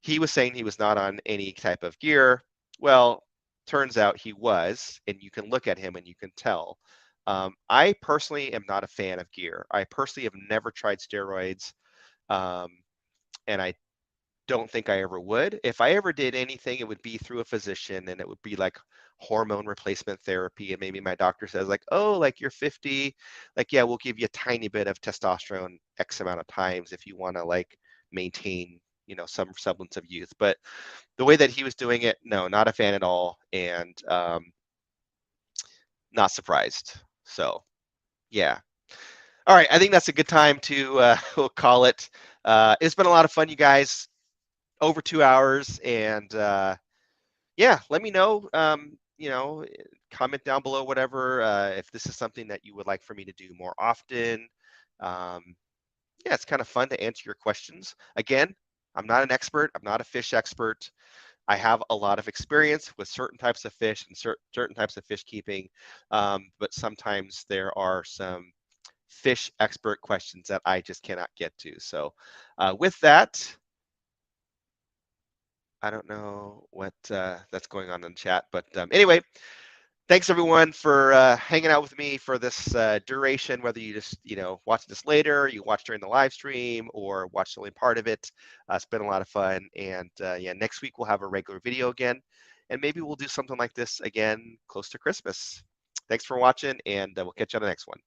S1: He was saying he was not on any type of gear. Well, turns out he was, and you can look at him and you can tell. I personally am not a fan of gear. I personally have never tried steroids, and I don't think I ever would. If I ever did anything, it would be through a physician, and it would be like hormone replacement therapy. And maybe my doctor says like, oh, like you're 50, like, yeah, we'll give you a tiny bit of testosterone X amount of times if you want to like maintain, some semblance of youth. But the way that he was doing it, no, not a fan at all, and not surprised. So yeah. All right, I think that's a good time to we'll call it. It's been a lot of fun, you guys. Over 2 hours, and yeah, let me know. Comment down below, whatever, if this is something that you would like for me to do more often. Yeah, it's kind of fun to answer your questions. Again, I'm not an expert. I'm not a fish expert. I have a lot of experience with certain types of fish and certain types of fish keeping, but sometimes there are some fish expert questions that I just cannot get to. So with that, I don't know what that's going on in the chat, but anyway, thanks everyone for hanging out with me for this duration, whether you just, watch this later, you watch during the live stream, or watch only part of it. It's been a lot of fun. And yeah, next week we'll have a regular video again, and maybe we'll do something like this again close to Christmas. Thanks for watching, and we'll catch you on the next one.